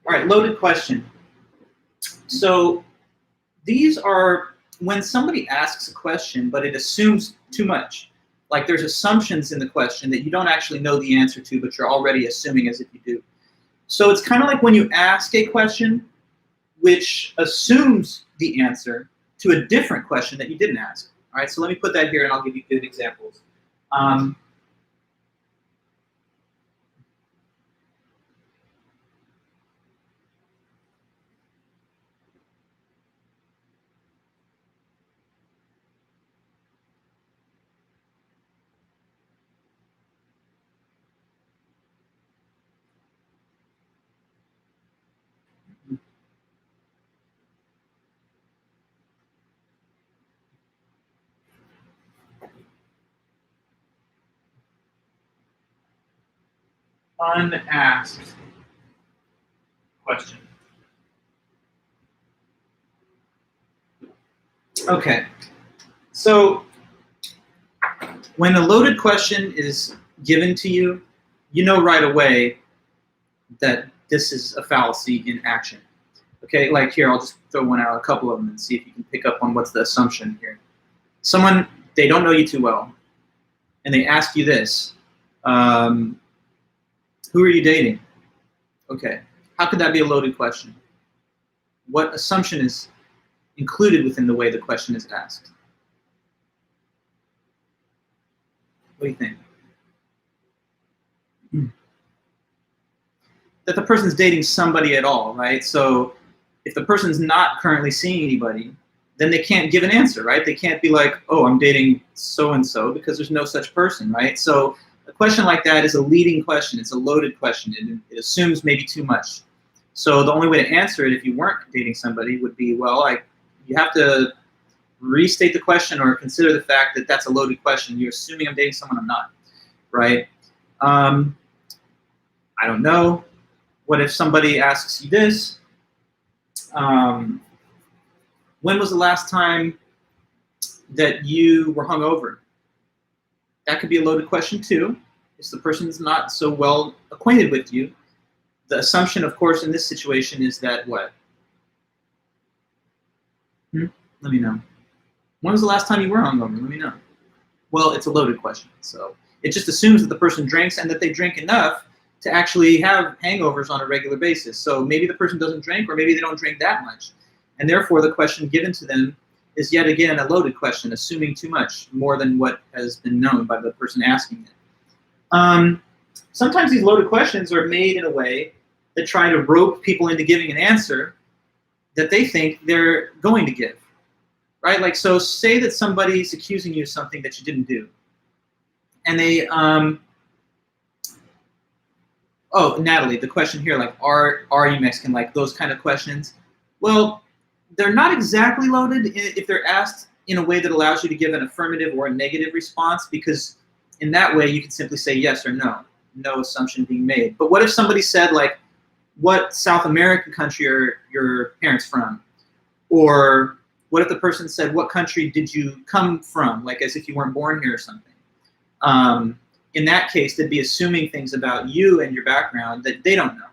S1: All right, loaded question. So these are when somebody asks a question, but it assumes too much. Like there's assumptions in the question that you don't actually know the answer to, but you're already assuming as if you do. So it's kind of like when you ask a question which assumes the answer to a different question that you didn't ask. All right, so let me put that here and I'll give you good examples. Unasked question. Okay, so when a loaded question is given to you, you know right away that this is a fallacy in action. Okay, like here, I'll just throw one out, a couple of them, and see if you can pick up on what's the assumption here. Someone, they don't know you too well, and they ask you this, who are you dating? Okay, how could that be a loaded question? What assumption is included within the way the question is asked? What do you think? That the person's dating somebody at all, right? So if the person's not currently seeing anybody, then they can't give an answer, right? They can't be like, oh, I'm dating so-and-so, because there's no such person, right? So a question like that is a leading question. It's a loaded question. It assumes maybe too much. So the only way to answer it if you weren't dating somebody would be, well, you have to restate the question or consider the fact that that's a loaded question. You're assuming I'm dating someone I'm not, right? I don't know. What if somebody asks you this? When was the last time that you were hungover? That could be a loaded question too. If the person's not so well acquainted with you, the assumption, of course, in this situation is that what? Let me know. When was the last time you were hungover? Let me know. Well, it's a loaded question. So it just assumes that the person drinks and that they drink enough to actually have hangovers on a regular basis. So maybe the person doesn't drink, or maybe they don't drink that much. And therefore, the question given to them is yet again a loaded question, assuming too much, more than what has been known by the person asking it. Sometimes these loaded questions are made in a way that try to rope people into giving an answer that they think they're going to give, right? Like, so say that somebody's accusing you of something that you didn't do. And they, oh, Natalie, the question here, like, are you Mexican? Like those kind of questions. Well, they're not exactly loaded if they're asked in a way that allows you to give an affirmative or a negative response, because in that way you can simply say yes or no, no assumption being made. But what if somebody said, like, what South American country are your parents from? Or what if the person said, what country did you come from? Like as if you weren't born here or something. In that case, they'd be assuming things about you and your background that they don't know,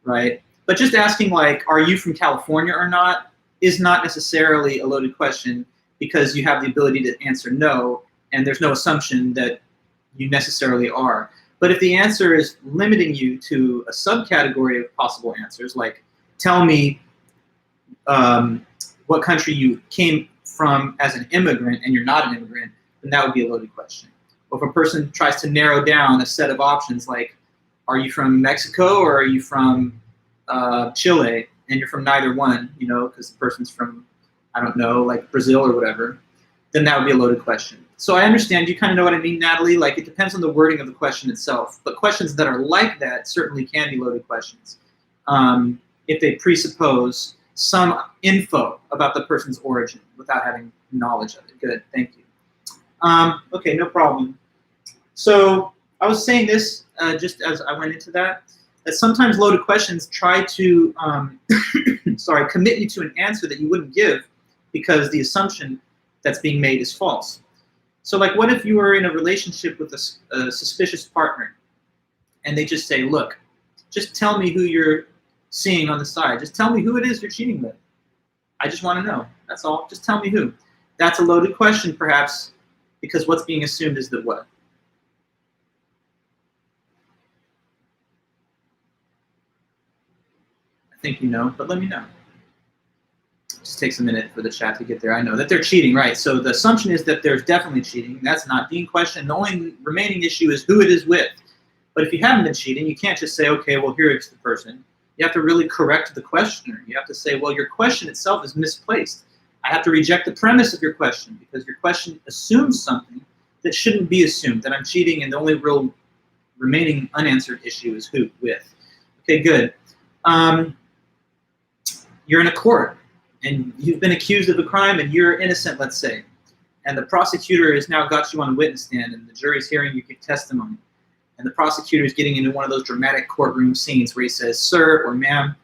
S1: right? But just asking, like, are you from California or not, is not necessarily a loaded question, because you have the ability to answer no, and there's no assumption that you necessarily are. But if the answer is limiting you to a subcategory of possible answers, like tell me what country you came from as an immigrant, and you're not an immigrant, then that would be a loaded question. Or if a person tries to narrow down a set of options, like, are you from Mexico or are you from Chile, and you're from neither one, you know, because the person's from, I don't know, like Brazil or whatever, then that would be a loaded question. So I understand, you kind of know what I mean, Natalie, like it depends on the wording of the question itself, but questions that are like that certainly can be loaded questions if they presuppose some info about the person's origin without having knowledge of it. Good, thank you. Okay, no problem. So I was saying this just as I went into that sometimes loaded questions try to, sorry, commit you to an answer that you wouldn't give because the assumption that's being made is false. So like, what if you were in a relationship with a suspicious partner and they just say, look, just tell me who you're seeing on the side. Just tell me who it is you're cheating with. I just want to know. That's all. Just tell me who. That's a loaded question, perhaps, because what's being assumed is that what? I think you know, but let me know. It just takes a minute for the chat to get there. I know that they're cheating, right? So the assumption is that there's definitely cheating. That's not being questioned. The only remaining issue is who it is with. But if you haven't been cheating, you can't just say, okay, well, here it's the person. You have to really correct the questioner. You have to say, well, your question itself is misplaced. I have to reject the premise of your question because your question assumes something that shouldn't be assumed, that I'm cheating, and the only real remaining unanswered issue is who, with. Okay, good. You're in a court, and you've been accused of a crime, and you're innocent, let's say. And the prosecutor has now got you on the witness stand, and the jury's hearing you give testimony. And the prosecutor is getting into one of those dramatic courtroom scenes where he says, sir or ma'am,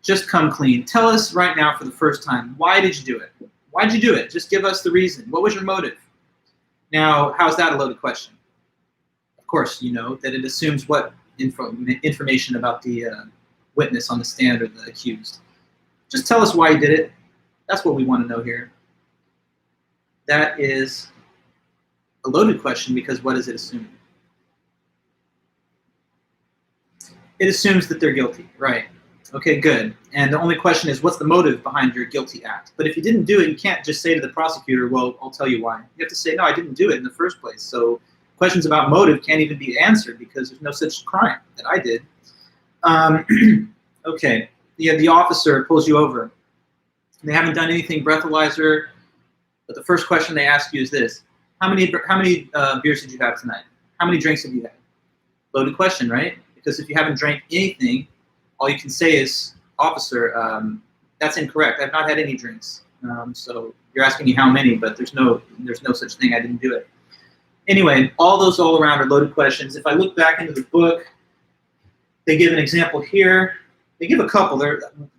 S1: just come clean. Tell us right now for the first time, why did you do it? Why did you do it? Just give us the reason. What was your motive? Now, how is that a loaded question? Of course, you know that it assumes what information about the witness on the stand or the accused. Just tell us why you did it. That's what we want to know here. That is a loaded question because what is it assuming? It assumes that they're guilty, right? Okay, good. And the only question is, what's the motive behind your guilty act? But if you didn't do it, you can't just say to the prosecutor, well, I'll tell you why. You have to say, no, I didn't do it in the first place. So questions about motive can't even be answered because there's no such crime that I did. Okay, the officer pulls you over. They haven't done anything breathalyzer, but the first question they ask you is this: How many beers did you have tonight? How many drinks have you had? Loaded question, right? Because if you haven't drank anything, all you can say is, officer, that's incorrect. I've not had any drinks. So you're asking me how many, but there's no such thing. I didn't do it. Anyway, all those all around are loaded questions. If I look back into the book, they give an example here. They give a couple.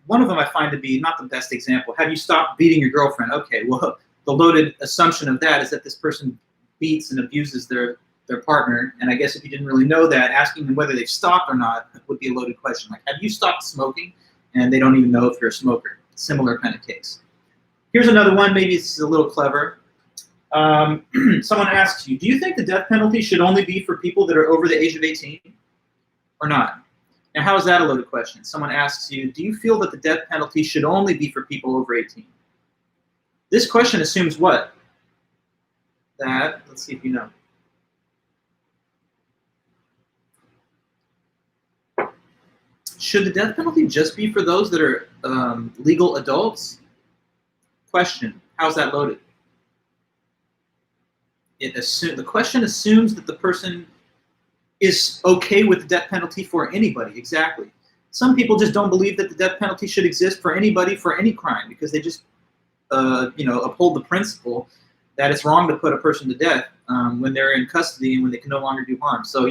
S1: One of them I find to be not the best example. Have you stopped beating your girlfriend? Okay, well, the loaded assumption of that is that this person beats and abuses their partner. And I guess if you didn't really know that, asking them whether they've stopped or not would be a loaded question. Like, have you stopped smoking? And they don't even know if you're a smoker. Similar kind of case. Here's another one. Maybe it's a little clever. Someone asks you, do you think the death penalty should only be for people that are over the age of 18 or not? Now, how is that a loaded question? Someone asks you, do you feel that the death penalty should only be for people over 18? This question assumes what? That, let's see if you know. Should the death penalty just be for those that are legal adults? Question, how's that loaded? The question assumes that the person is okay with the death penalty for anybody, exactly. Some people just don't believe that the death penalty should exist for anybody for any crime because they just uphold the principle that it's wrong to put a person to death when they're in custody and when they can no longer do harm. So,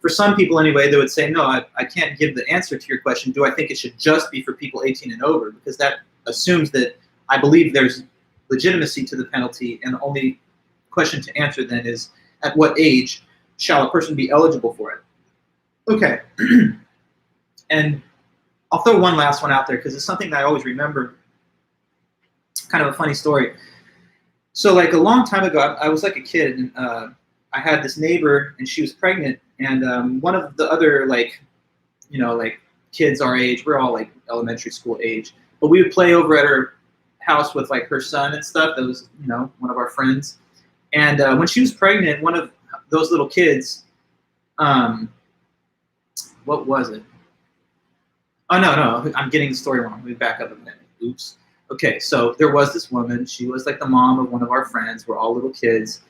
S1: for some people anyway, they would say, no, I can't give the answer to your question. Do I think it should just be for people 18 and over? Because that assumes that I believe there's legitimacy to the penalty, and the only question to answer then is, at what age shall a person be eligible for it? Okay. And I'll throw one last one out there because it's something that I always remember. It's kind of a funny story. So like a long time ago, I was like a kid, and I had this neighbor, and she was pregnant, and one of the other like kids our age, we're all like elementary school age, but we would play over at her house with like her son and stuff. That was one of our friends, and when she was pregnant, one of those little kids, what was it? Oh no, I'm getting the story wrong. Let me back up a minute. Oops. Okay, so there was this woman. She was like the mom of one of our friends. We're all little kids.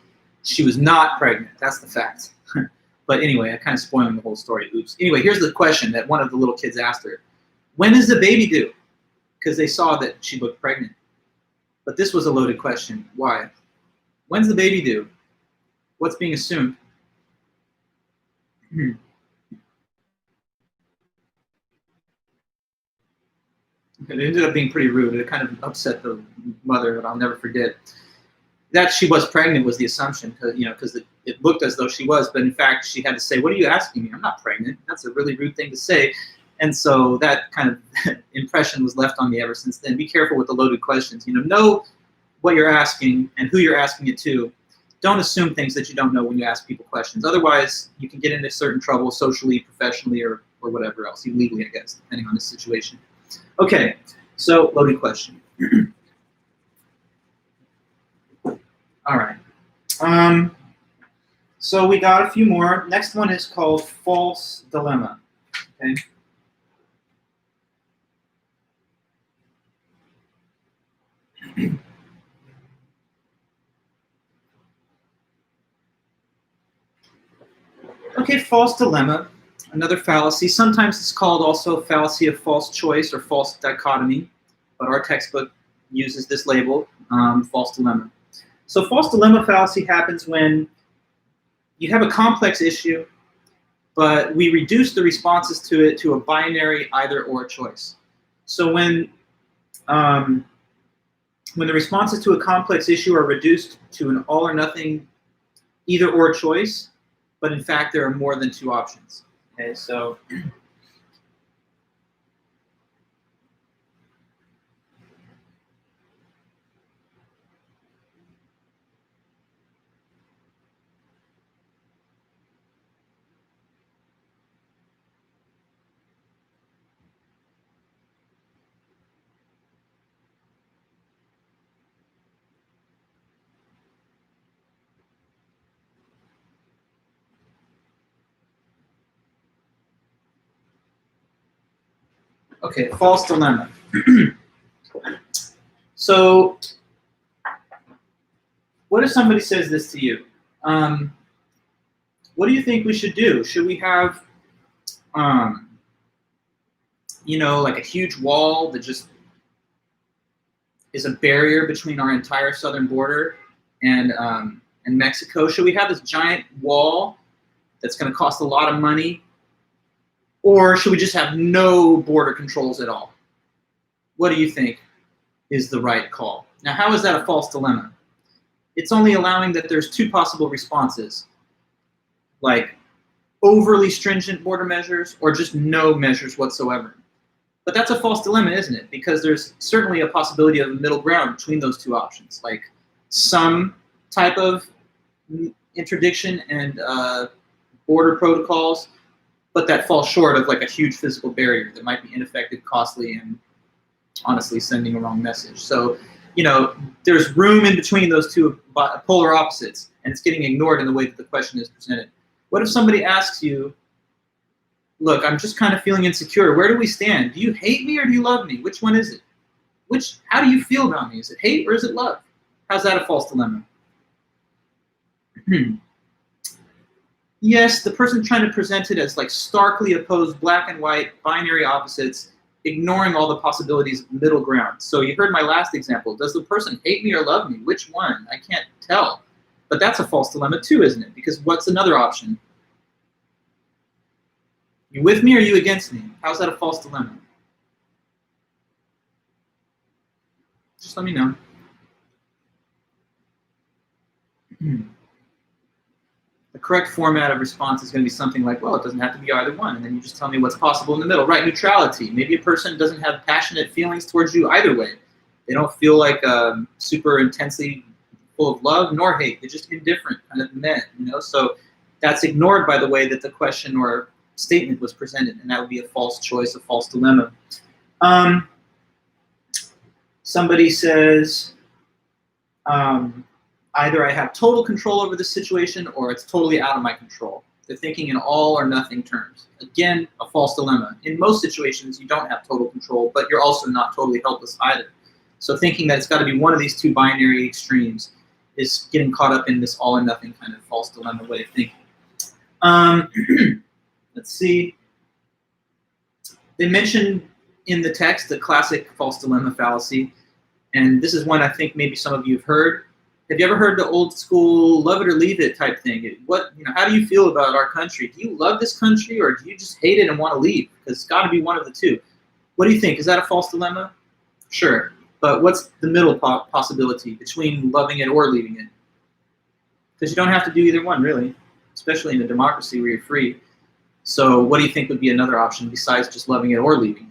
S1: She was not pregnant. That's the fact. But anyway, I kind of spoiling the whole story. Oops. Anyway, here's the question that one of the little kids asked her. When is the baby due? Because they saw that she looked pregnant. But this was a loaded question. Why? When's the baby due? What's being assumed? It ended up being pretty rude. It kind of upset the mother, but I'll never forget. That she was pregnant was the assumption, because it looked as though she was, but in fact she had to say, "What are you asking me? I'm not pregnant." That's a really rude thing to say, and so that kind of impression was left on me ever since then. Be careful with the loaded questions. Know what you're asking and who you're asking it to. Don't assume things that you don't know when you ask people questions. Otherwise, you can get into certain trouble socially, professionally, or whatever else, even legally, I guess, depending on the situation. Okay, so loaded question. All right. So we got a few more. Next one is called false dilemma. Okay. Okay, false dilemma, another fallacy. Sometimes it's called also fallacy of false choice or false dichotomy, but our textbook uses this label, false dilemma. So false dilemma fallacy happens when you have a complex issue, but we reduce the responses to it to a binary either or choice. So when the responses to a complex issue are reduced to an all or nothing either or choice, but in fact there are more than two options. Okay, so okay, false dilemma. So what if somebody says this to you? What do you think we should do? Should we have, like a huge wall that just is a barrier between our entire southern border and Mexico? Should we have this giant wall that's going to cost a lot of money? Or should we just have no border controls at all? What do you think is the right call? Now, how is that a false dilemma? It's only allowing that there's two possible responses, like overly stringent border measures or just no measures whatsoever. But that's a false dilemma, isn't it? Because there's certainly a possibility of a middle ground between those two options, like some type of interdiction and border protocols, but that falls short of like a huge physical barrier that might be ineffective, costly, and honestly sending a wrong message. So, there's room in between those two polar opposites, and it's getting ignored in the way that the question is presented. What if somebody asks you, look, I'm just kind of feeling insecure. Where do we stand? Do you hate me or do you love me? Which one is it? How do you feel about me? Is it hate or is it love? How's that a false dilemma? Yes, the person trying to present it as like starkly opposed black and white binary opposites ignoring all the possibilities of middle ground. So you heard my last example. Does the person hate me or love me? Which one? I can't tell. But that's a false dilemma too, isn't it? Because what's another option? You with me or you against me? How's that a false dilemma? Just let me know. The correct format of response is going to be something like, well, it doesn't have to be either one. And then you just tell me what's possible in the middle. Right, neutrality. Maybe a person doesn't have passionate feelings towards you either way. They don't feel like super intensely full of love nor hate. They're just indifferent, kind of men, So that's ignored by the way that the question or statement was presented, and that would be a false choice, a false dilemma. Somebody says, either I have total control over the situation or it's totally out of my control. They're thinking in all or nothing terms. Again, a false dilemma. In most situations, you don't have total control, but you're also not totally helpless either. So thinking that it's got to be one of these two binary extremes is getting caught up in this all or nothing kind of false dilemma way of thinking. Let's see. They mentioned in the text the classic false dilemma fallacy, and this is one I think maybe some of you have heard. Have you ever heard the old school love it or leave it type thing? How do you feel about our country? Do you love this country or do you just hate it and want to leave? Because it's got to be one of the two. What do you think? Is that a false dilemma? Sure. But what's the middle possibility between loving it or leaving it? Because you don't have to do either one, really, especially in a democracy where you're free. So what do you think would be another option besides just loving it or leaving it?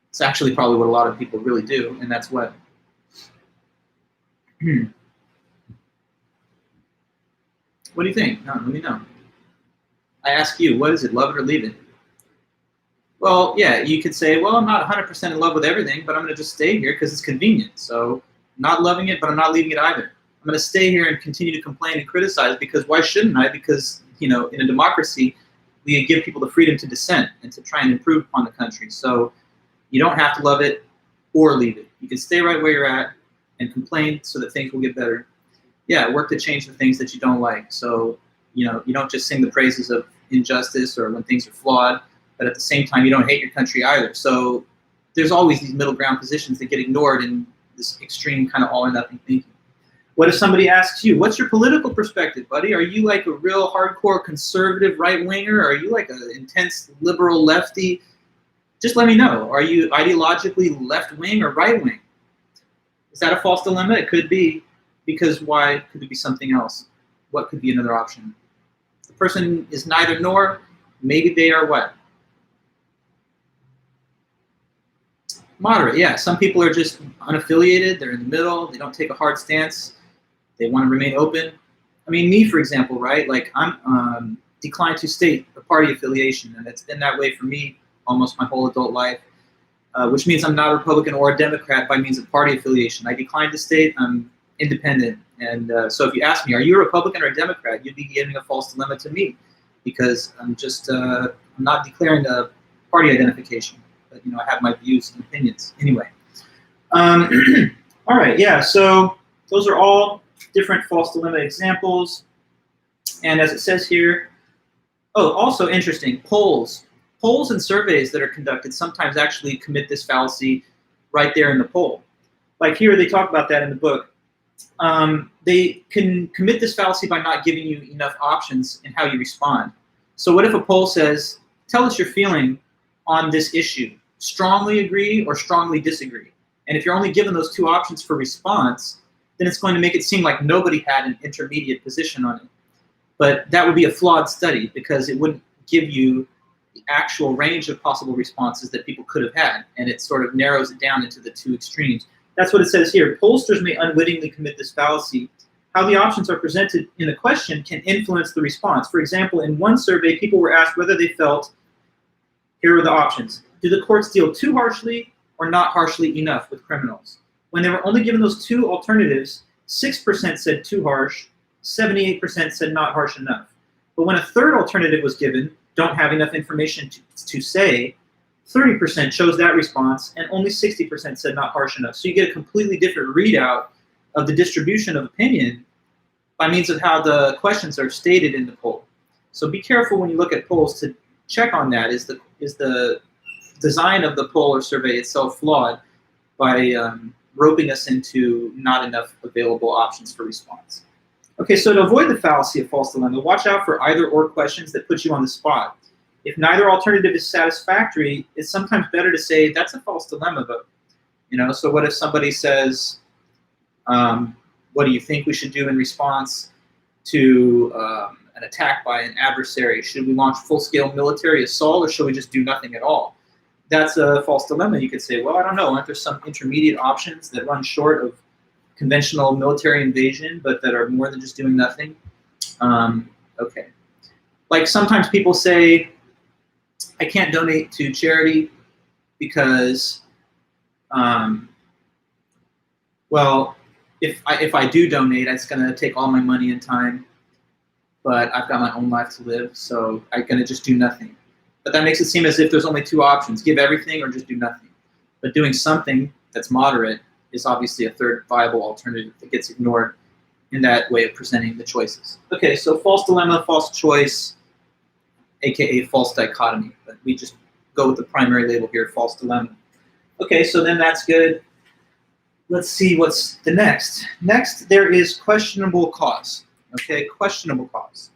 S1: It's actually probably what a lot of people really do, and that's what? What do you think? No, let me know. I ask you, what is it, love it or leave it? Well, yeah, you could say, well, I'm not 100% in love with everything, but I'm going to just stay here because it's convenient. So not loving it, but I'm not leaving it either. I'm going to stay here and continue to complain and criticize because why shouldn't I? Because, in a democracy, we give people the freedom to dissent and to try and improve upon the country. So you don't have to love it or leave it. You can stay right where you're at and complain so that things will get better. Yeah, work to change the things that you don't like. So, you don't just sing the praises of injustice or when things are flawed, but at the same time, you don't hate your country either. So there's always these middle ground positions that get ignored in this extreme kind of all or nothing thinking. What if somebody asks you, what's your political perspective, buddy? Are you like a real hardcore conservative right-winger? Or are you like an intense liberal lefty? Just let me know. Are you ideologically left-wing or right-wing? Is that a false dilemma? It could be. Because why? Could it be something else? What could be another option? The person is neither nor. Maybe they are what? Moderate, yeah. Some people are just unaffiliated. They're in the middle. They don't take a hard stance. They want to remain open. I mean, me, for example, right? Like, I'm declined to state a party affiliation, and it's been that way for me almost my whole adult life, which means I'm not a Republican or a Democrat by means of party affiliation. I declined to state. I'm independent. And so if you ask me, are you a Republican or a Democrat, you'd be giving a false dilemma to me because I'm just I'm not declaring a party identification. But, I have my views and opinions anyway. All right, yeah, so those are all different false dilemma examples. And as it says here, also interesting, polls and surveys that are conducted sometimes actually commit this fallacy right there in the poll. Like here, they talk about that in the book. They can commit this fallacy by not giving you enough options in how you respond. So what if a poll says, tell us your feeling on this issue, strongly agree or strongly disagree? And if you're only given those two options for response, then it's going to make it seem like nobody had an intermediate position on it. But that would be a flawed study because it wouldn't give you the actual range of possible responses that people could have had, and it sort of narrows it down into the two extremes. That's what it says here. Pollsters may unwittingly commit this fallacy. How the options are presented in a question can influence the response. For example, in one survey, people were asked whether they felt, here are the options. Do the courts deal too harshly or not harshly enough with criminals? When they were only given those two alternatives, 6% said too harsh, 78% said not harsh enough. But when a third alternative was given, don't have enough information to say, 30% chose that response, and only 60% said not harsh enough. So you get a completely different readout of the distribution of opinion by means of how the questions are stated in the poll. So be careful when you look at polls to check on that. Is the design of the poll or survey itself flawed by roping us into not enough available options for response. Okay, so to avoid the fallacy of false dilemma, watch out for either-or questions that put you on the spot. If neither alternative is satisfactory, it's sometimes better to say, that's a false dilemma, but, so what if somebody says, what do you think we should do in response to an attack by an adversary? Should we launch full-scale military assault, or should we just do nothing at all? That's a false dilemma. You could say, well, I don't know, aren't there some intermediate options that run short of conventional military invasion, but that are more than just doing nothing? Okay. Like sometimes people say, I can't donate to charity because, well, if I do donate, it's going to take all my money and time, but I've got my own life to live, so I'm going to just do nothing. But that makes it seem as if there's only two options, give everything or just do nothing. But doing something that's moderate is obviously a third viable alternative that gets ignored in that way of presenting the choices. Okay, so false dilemma, false choice, aka false dichotomy, but we just go with the primary label here, false dilemma. Okay, so then that's good. Let's see what's the next. Next, there is questionable cause. Okay, questionable cause.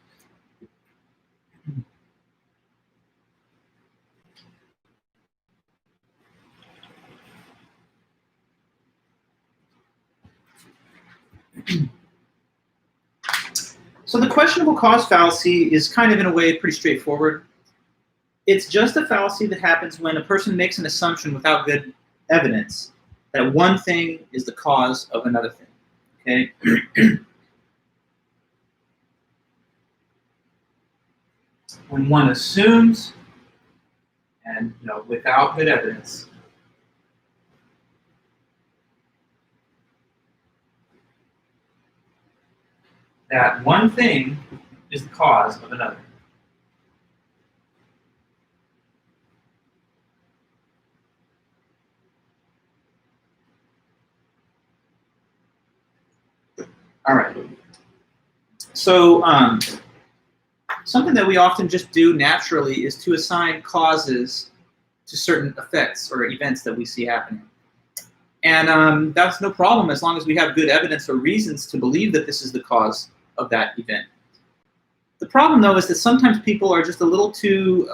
S1: So the questionable cause fallacy is kind of, in a way, pretty straightforward. It's just a fallacy that happens when a person makes an assumption without good evidence that one thing is the cause of another thing. Okay? When one assumes, and without good evidence, that one thing is the cause of another. All right. So something that we often just do naturally is to assign causes to certain effects or events that we see happening. And that's no problem as long as we have good evidence or reasons to believe that this is the cause of that event. The problem, though, is that sometimes people are just a little too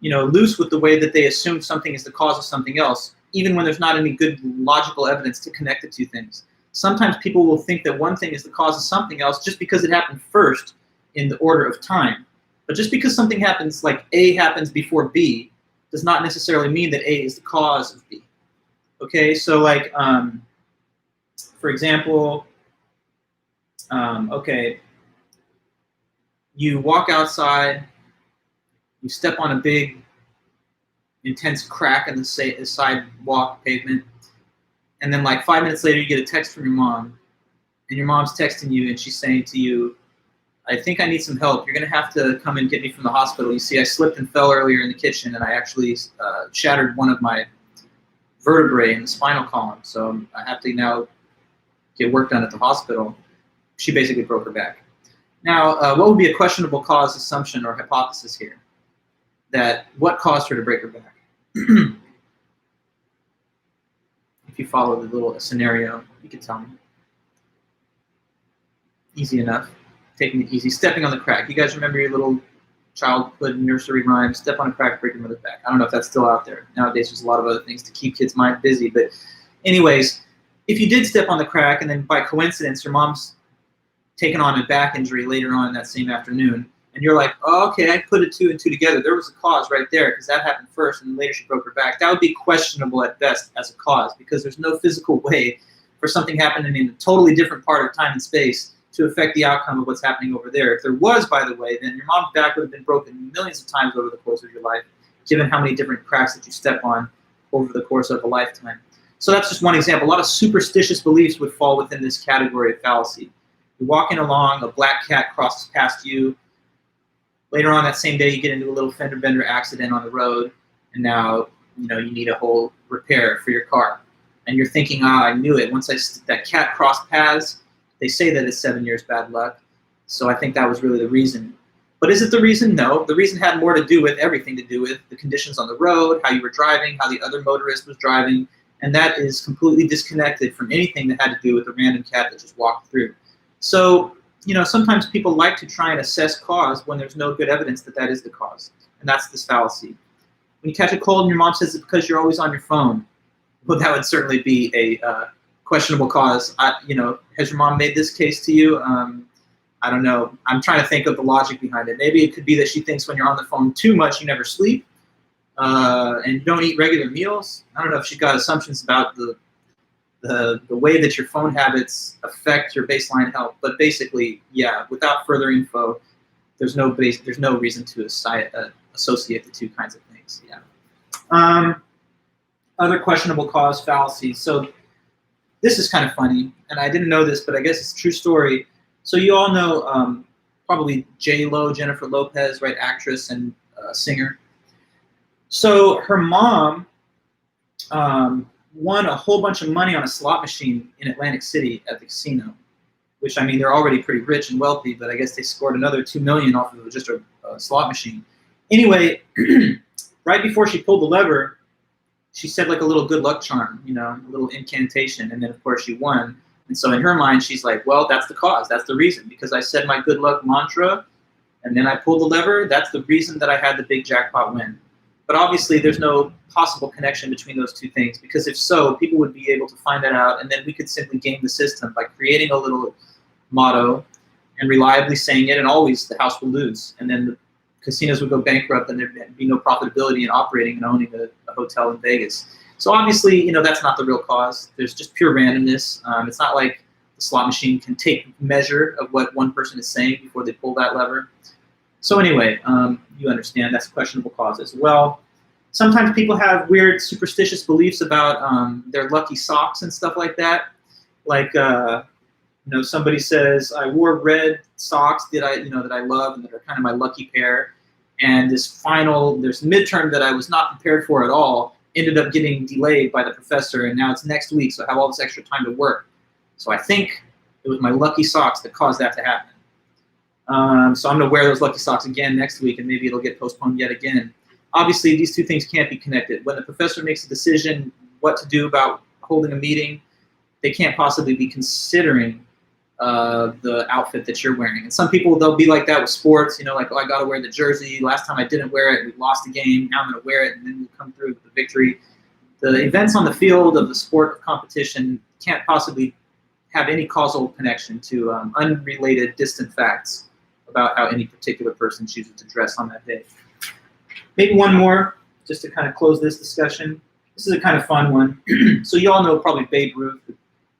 S1: loose with the way that they assume something is the cause of something else, even when there's not any good logical evidence to connect the two things. Sometimes people will think that one thing is the cause of something else just because it happened first in the order of time. But just because something happens, like A happens before B, does not necessarily mean that A is the cause of B. Okay, so like, for example, okay, you walk outside, you step on a big, intense crack in the sidewalk pavement, and then like 5 minutes later you get a text from your mom, and your mom's texting you and she's saying to you, I think I need some help. You're going to have to come and get me from the hospital. You see, I slipped and fell earlier in the kitchen, and I actually shattered one of my vertebrae in the spinal column, so I have to now get work done at the hospital. She basically broke her back. Now, what would be a questionable cause assumption or hypothesis here? That what caused her to break her back? If you follow the little scenario, you can tell me. Easy enough. Taking it easy. Stepping on the crack. You guys remember your little childhood nursery rhyme, step on a crack, break your mother's back. I don't know if that's still out there. Nowadays there's a lot of other things to keep kids' mind busy. But anyways, if you did step on the crack and then by coincidence your mom's taken on a back injury later on that same afternoon, and you're like, oh, okay, I put 2 and 2 together. There was a cause right there because that happened first and later she broke her back. That would be questionable at best as a cause because there's no physical way for something happening in a totally different part of time and space to affect the outcome of what's happening over there. If there was, by the way, then your mom's back would have been broken millions of times over the course of your life, given how many different cracks that you step on over the course of a lifetime. So that's just one example. A lot of superstitious beliefs would fall within this category of fallacy. You're walking along, a black cat crosses past you. Later on that same day, you get into a little fender bender accident on the road, and now you need a whole repair for your car. And you're thinking, I knew it. Once that cat crossed paths, they say that it's 7 years bad luck. So I think that was really the reason. But is it the reason? No. The reason had more to do with everything to do with the conditions on the road, how you were driving, how the other motorist was driving, and that is completely disconnected from anything that had to do with the random cat that just walked through. So, sometimes people like to try and assess cause when there's no good evidence that that is the cause, and that's this fallacy. When you catch a cold and your mom says it's because you're always on your phone, well, that would certainly be a questionable cause. Has your mom made this case to you? I don't know. I'm trying to think of the logic behind it. Maybe it could be that she thinks when you're on the phone too much, you never sleep, and you don't eat regular meals. I don't know if she's got assumptions about the way that your phone habits affect your baseline health. But basically, yeah, without further info, there's no reason to associate the two kinds of things. Yeah. Other questionable cause fallacies. So this is kind of funny, and I didn't know this, but I guess it's a true story. So you all know probably J-Lo, Jennifer Lopez, right? Actress and singer. So her mom won a whole bunch of money on a slot machine in Atlantic City at the casino, which, I mean, they're already pretty rich and wealthy, but I guess they scored another $2 million off of just a slot machine. Anyway, right before she pulled the lever, she said like a little good luck charm, a little incantation, and then of course she won. And so in her mind, she's like, well, that's the cause. That's the reason. Because I said my good luck mantra, and then I pulled the lever. That's the reason that I had the big jackpot win. But obviously, there's no possible connection between those two things. Because if so, people would be able to find that out. And then we could simply game the system by creating a little motto and reliably saying it. And always the house will lose. And then the casinos would go bankrupt, and there'd be no profitability in operating and owning a hotel in Vegas. So obviously, that's not the real cause. There's just pure randomness. It's not like the slot machine can take measure of what one person is saying before they pull that lever. So anyway, you understand that's a questionable cause as well. Sometimes people have weird superstitious beliefs about their lucky socks and stuff like that. Like, somebody says, I wore red socks that I love and that are kind of my lucky pair. And this midterm that I was not prepared for at all ended up getting delayed by the professor, and now it's next week, so I have all this extra time to work. So I think it was my lucky socks that caused that to happen. So I'm going to wear those lucky socks again next week, and maybe it'll get postponed yet again. Obviously, these two things can't be connected. When the professor makes a decision what to do about holding a meeting, they can't possibly be considering the outfit that you're wearing. And some people, they'll be like that with sports, like, oh, I got to wear the jersey. Last time I didn't wear it, we lost the game. Now I'm going to wear it, and then we'll come through with the victory. The events on the field of the sport of competition can't possibly have any causal connection to unrelated, distant facts about how any particular person chooses to dress on that day. Maybe one more, just to kind of close this discussion. This is a kind of fun one. So you all know probably Babe Ruth, the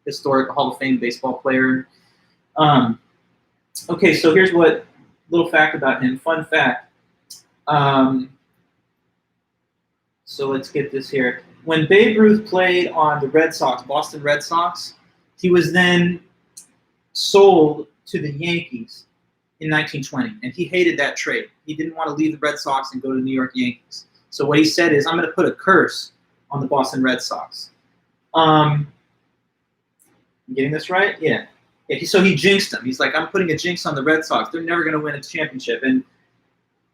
S1: historic Hall of Fame baseball player. Okay, so here's what little fact about him. Fun fact. So let's get this here. When Babe Ruth played on the Red Sox, Boston Red Sox, he was then sold to the Yankees in 1920, and he hated that trade. He didn't want to leave the Red Sox and go to the New York Yankees. So what he said is, I'm going to put a curse on the Boston Red Sox. I'm getting this right? Yeah. So he jinxed them. He's like, I'm putting a jinx on the Red Sox. They're never going to win a championship. And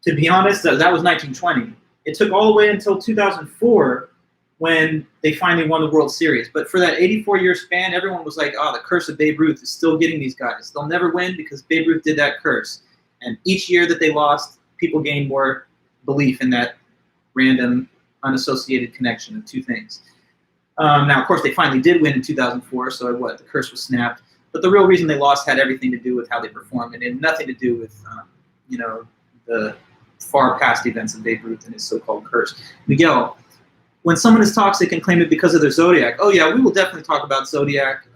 S1: to be honest, that was 1920. It took all the way until 2004 when they finally won the World Series. But for that 84-year span, everyone was like, oh, the curse of Babe Ruth is still getting these guys. They'll never win because Babe Ruth did that curse. And each year that they lost, people gained more belief in that random, unassociated connection of two things. Now, of course, they finally did win in 2004, so the curse was snapped. But the real reason they lost had everything to do with how they performed, and it had nothing to do with, the far past events of Babe Ruth and his so-called curse. Miguel, when someone is toxic and claim it because of their zodiac, oh yeah, we will definitely talk about zodiac.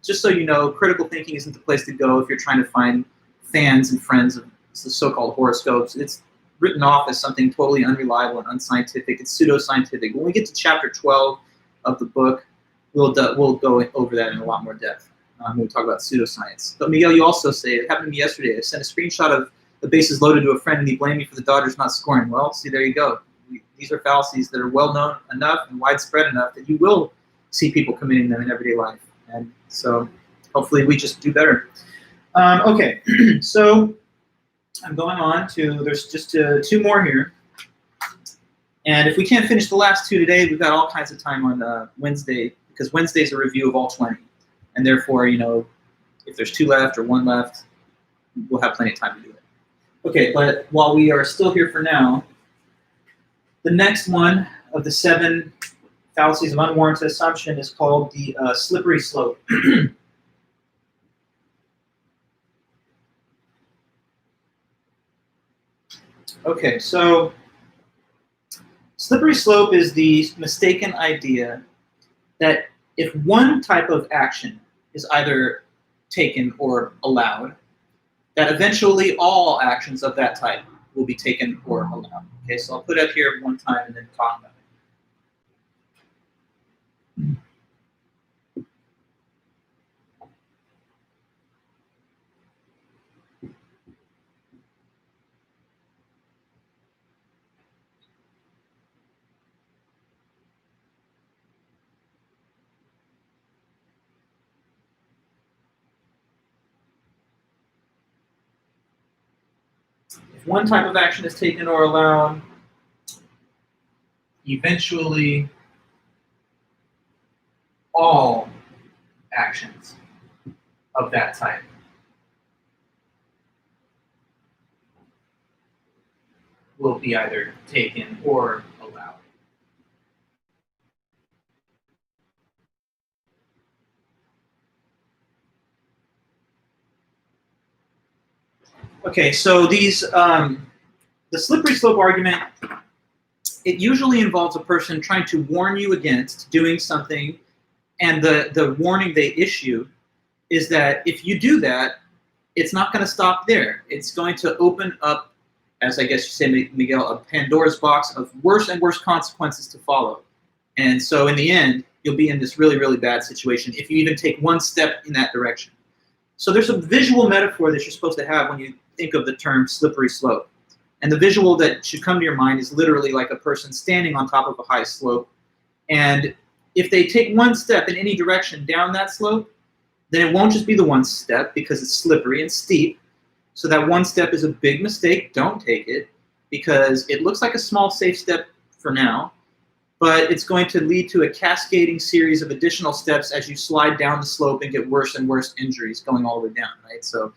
S1: Just so you know, critical thinking isn't the place to go if you're trying to find fans and friends of the so-called horoscopes. It's written off as something totally unreliable and unscientific. It's pseudoscientific. When we get to chapter 12 of the book, we'll go over that in a lot more depth. We'll talk about pseudoscience. But Miguel, you also say, it happened to me yesterday. I sent a screenshot of the bases loaded to a friend, and he blamed me for the Dodgers not scoring. Well, see, there you go. These are fallacies that are well known enough and widespread enough that you will see people committing them in everyday life. And so hopefully we just do better. Okay, so I'm going on to, there's just two more here. And if we can't finish the last two today, we've got all kinds of time on Wednesday, because Wednesday's a review of all 20. And therefore, you know, if there's two left or one left, we'll have plenty of time to do it. Okay, but while we are still here for now, the next one of the 7 fallacies of unwarranted assumption is called the slippery slope. Okay, so slippery slope is the mistaken idea that if one type of action is either taken or allowed, that eventually all actions of that type will be taken or allowed. Okay, so I'll put it up here one time and then talk about it. If one type of action is taken or allowed, eventually all actions of that type will be either taken or allowed. Okay, so these the slippery slope argument, it usually involves a person trying to warn you against doing something, and the warning they issue is that if you do that, it's not going to stop there. It's going to open up, as I guess you say, Miguel, a Pandora's box of worse and worse consequences to follow. And so in the end, you'll be in this really, really bad situation if you even take one step in that direction. So there's a visual metaphor that you're supposed to have when you think of the term slippery slope. And the visual that should come to your mind is literally like a person standing on top of a high slope. And if they take one step in any direction down that slope, then it won't just be the one step because it's slippery and steep. So that one step is a big mistake. Don't take it because it looks like a small safe step for now, but it's going to lead to a cascading series of additional steps as you slide down the slope and get worse and worse injuries going all the way down, right? So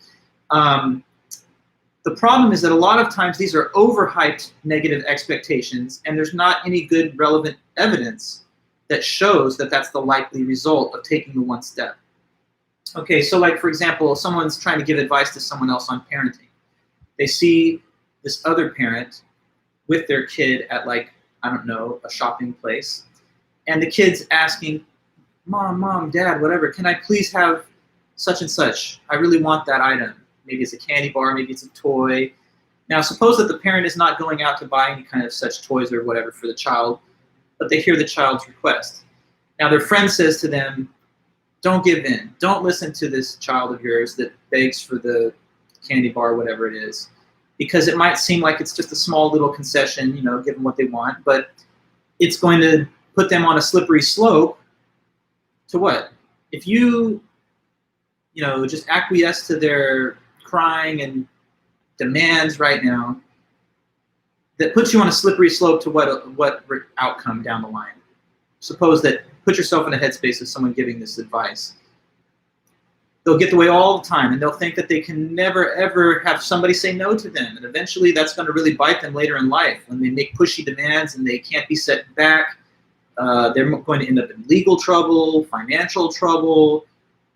S1: the problem is that a lot of times these are overhyped negative expectations, and there's not any good relevant evidence that shows that that's the likely result of taking the one step. Okay, so like for example, someone's trying to give advice to someone else on parenting. They see this other parent with their kid at like, I don't know, a shopping place, and the kid's asking, Mom, Dad, whatever, can I please have such and such? I really want that item. Maybe it's a candy bar, maybe it's a toy. Now suppose that the parent is not going out to buy any kind of such toys or whatever for the child, but they hear the child's request. Now their friend says to them, don't give in. Don't listen to this child of yours that begs for the candy bar, whatever it is, because it might seem like it's just a small little concession, you know, give them what they want, but it's going to put them on a slippery slope to what? If you know, just acquiesce to their crying and demands right now, that puts you on a slippery slope to what outcome down the line. Suppose that, put yourself in a headspace of someone giving this advice. They'll get the way all the time, and they'll think that they can never, ever have somebody say no to them. And eventually that's going to really bite them later in life when they make pushy demands and they can't be set back. They're going to end up in legal trouble, financial trouble,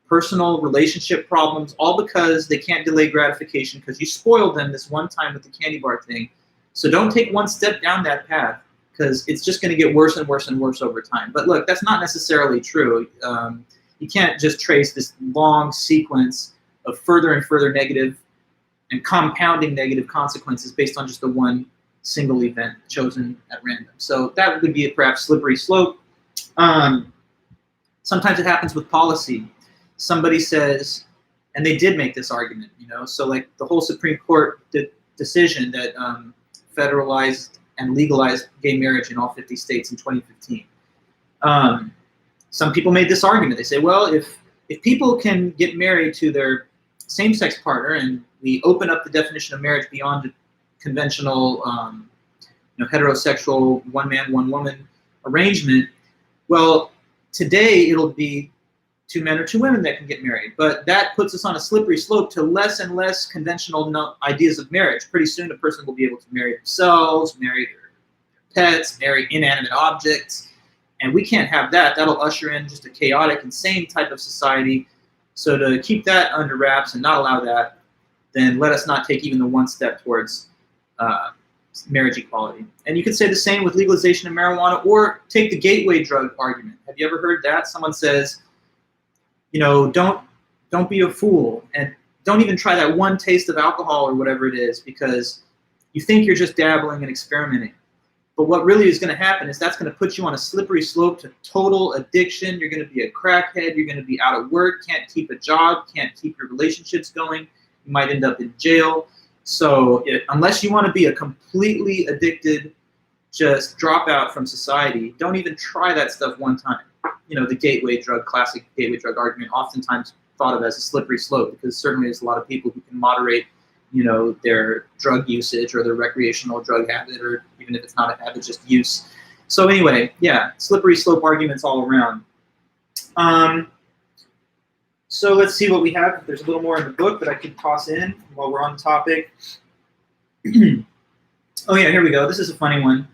S1: personal relationship problems, all because they can't delay gratification because you spoiled them this one time with the candy bar thing. So don't take one step down that path because it's just going to get worse and worse and worse over time. But look, that's not necessarily true. You can't just trace this long sequence of further and further negative and compounding negative consequences based on just the one single event chosen at random. So that would be a perhaps slippery slope. Sometimes it happens with policy. Somebody says, and they did make this argument, you know, so like the whole Supreme Court decision that federalized and legalized gay marriage in all 50 states in 2015. Some people made this argument. They say, well, if people can get married to their same-sex partner and we open up the definition of marriage beyond conventional heterosexual one man, one woman arrangement, well, today it'll be 2 men or 2 women that can get married. But that puts us on a slippery slope to less and less conventional ideas of marriage. Pretty soon a person will be able to marry themselves, marry their pets, marry inanimate objects. And we can't have that. That'll usher in just a chaotic, insane type of society. So to keep that under wraps and not allow that, then let us not take even the one step towards marriage equality. And you could say the same with legalization of marijuana, or take the gateway drug argument. Have you ever heard that? Someone says, don't be a fool, and don't even try that one taste of alcohol or whatever it is, because you think you're just dabbling and experimenting. But what really is going to happen is that's going to put you on a slippery slope to total addiction. You're going to be a crackhead. You're going to be out of work, can't keep a job, can't keep your relationships going. You might end up in jail. So unless you want to be a completely addicted, just drop out from society, don't even try that stuff one time. The gateway drug, classic gateway drug argument, oftentimes thought of as a slippery slope, because certainly there's a lot of people who can moderate, their drug usage or their recreational drug habit, or even if it's not a habit, just use. So anyway, yeah, slippery slope arguments all around. So let's see what we have. There's a little more in the book that I could toss in while we're on the topic. Oh yeah, here we go. This is a funny one.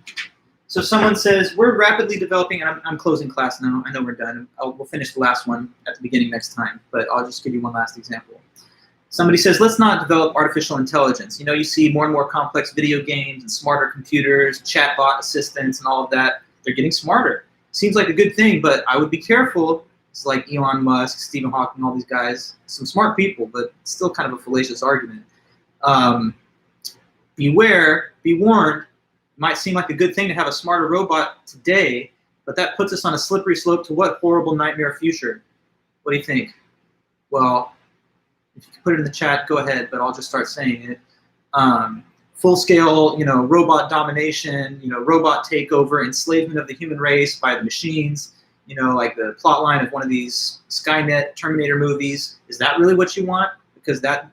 S1: So someone says, we're rapidly developing, and I'm closing class now. I know we're done. We'll finish the last one at the beginning next time, but I'll just give you one last example. Somebody says, let's not develop artificial intelligence. You see more and more complex video games and smarter computers, chatbot assistants, and all of that. They're getting smarter. Seems like a good thing, but I would be careful. It's like Elon Musk, Stephen Hawking, all these guys, some smart people, but still kind of a fallacious argument. Beware, be warned. It might seem like a good thing to have a smarter robot today, but that puts us on a slippery slope to what horrible nightmare future? What do you think? Well, if you can put it in the chat, go ahead, but I'll just start saying it. Full-scale, robot domination, robot takeover, enslavement of the human race by the machines, like the plot line of one of these Skynet Terminator movies. Is that really what you want? Because that's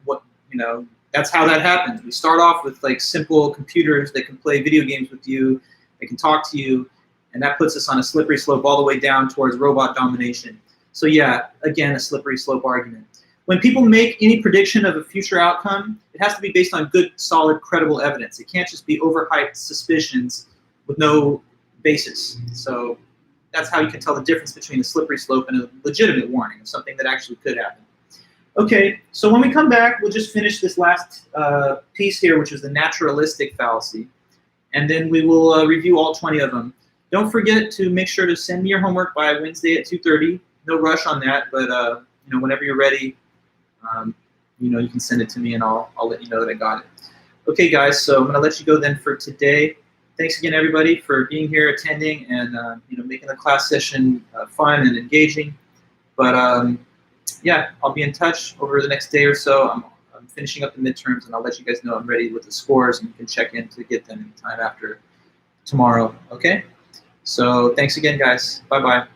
S1: how that happens. We start off with like simple computers that can play video games with you, they can talk to you, and that puts us on a slippery slope all the way down towards robot domination. So yeah, again, a slippery slope argument. When people make any prediction of a future outcome, it has to be based on good, solid, credible evidence. It can't just be overhyped suspicions with no basis. So that's how you can tell the difference between a slippery slope and a legitimate warning of something that actually could happen. Okay, so when we come back, we'll just finish this last piece here, which is the naturalistic fallacy, and then we will review all 20 of them. Don't forget to make sure to send me your homework by Wednesday at 2:30. No rush on that, but whenever you're ready, you can send it to me, and I'll let you know that I got it. Okay, guys, so I'm going to let you go then for today. Thanks again, everybody, for being here, attending, and making the class session fun and engaging. But yeah, I'll be in touch over the next day or so. I'm finishing up the midterms, and I'll let you guys know I'm ready with the scores, and you can check in to get them anytime after tomorrow. Okay? So thanks again, guys. Bye-bye.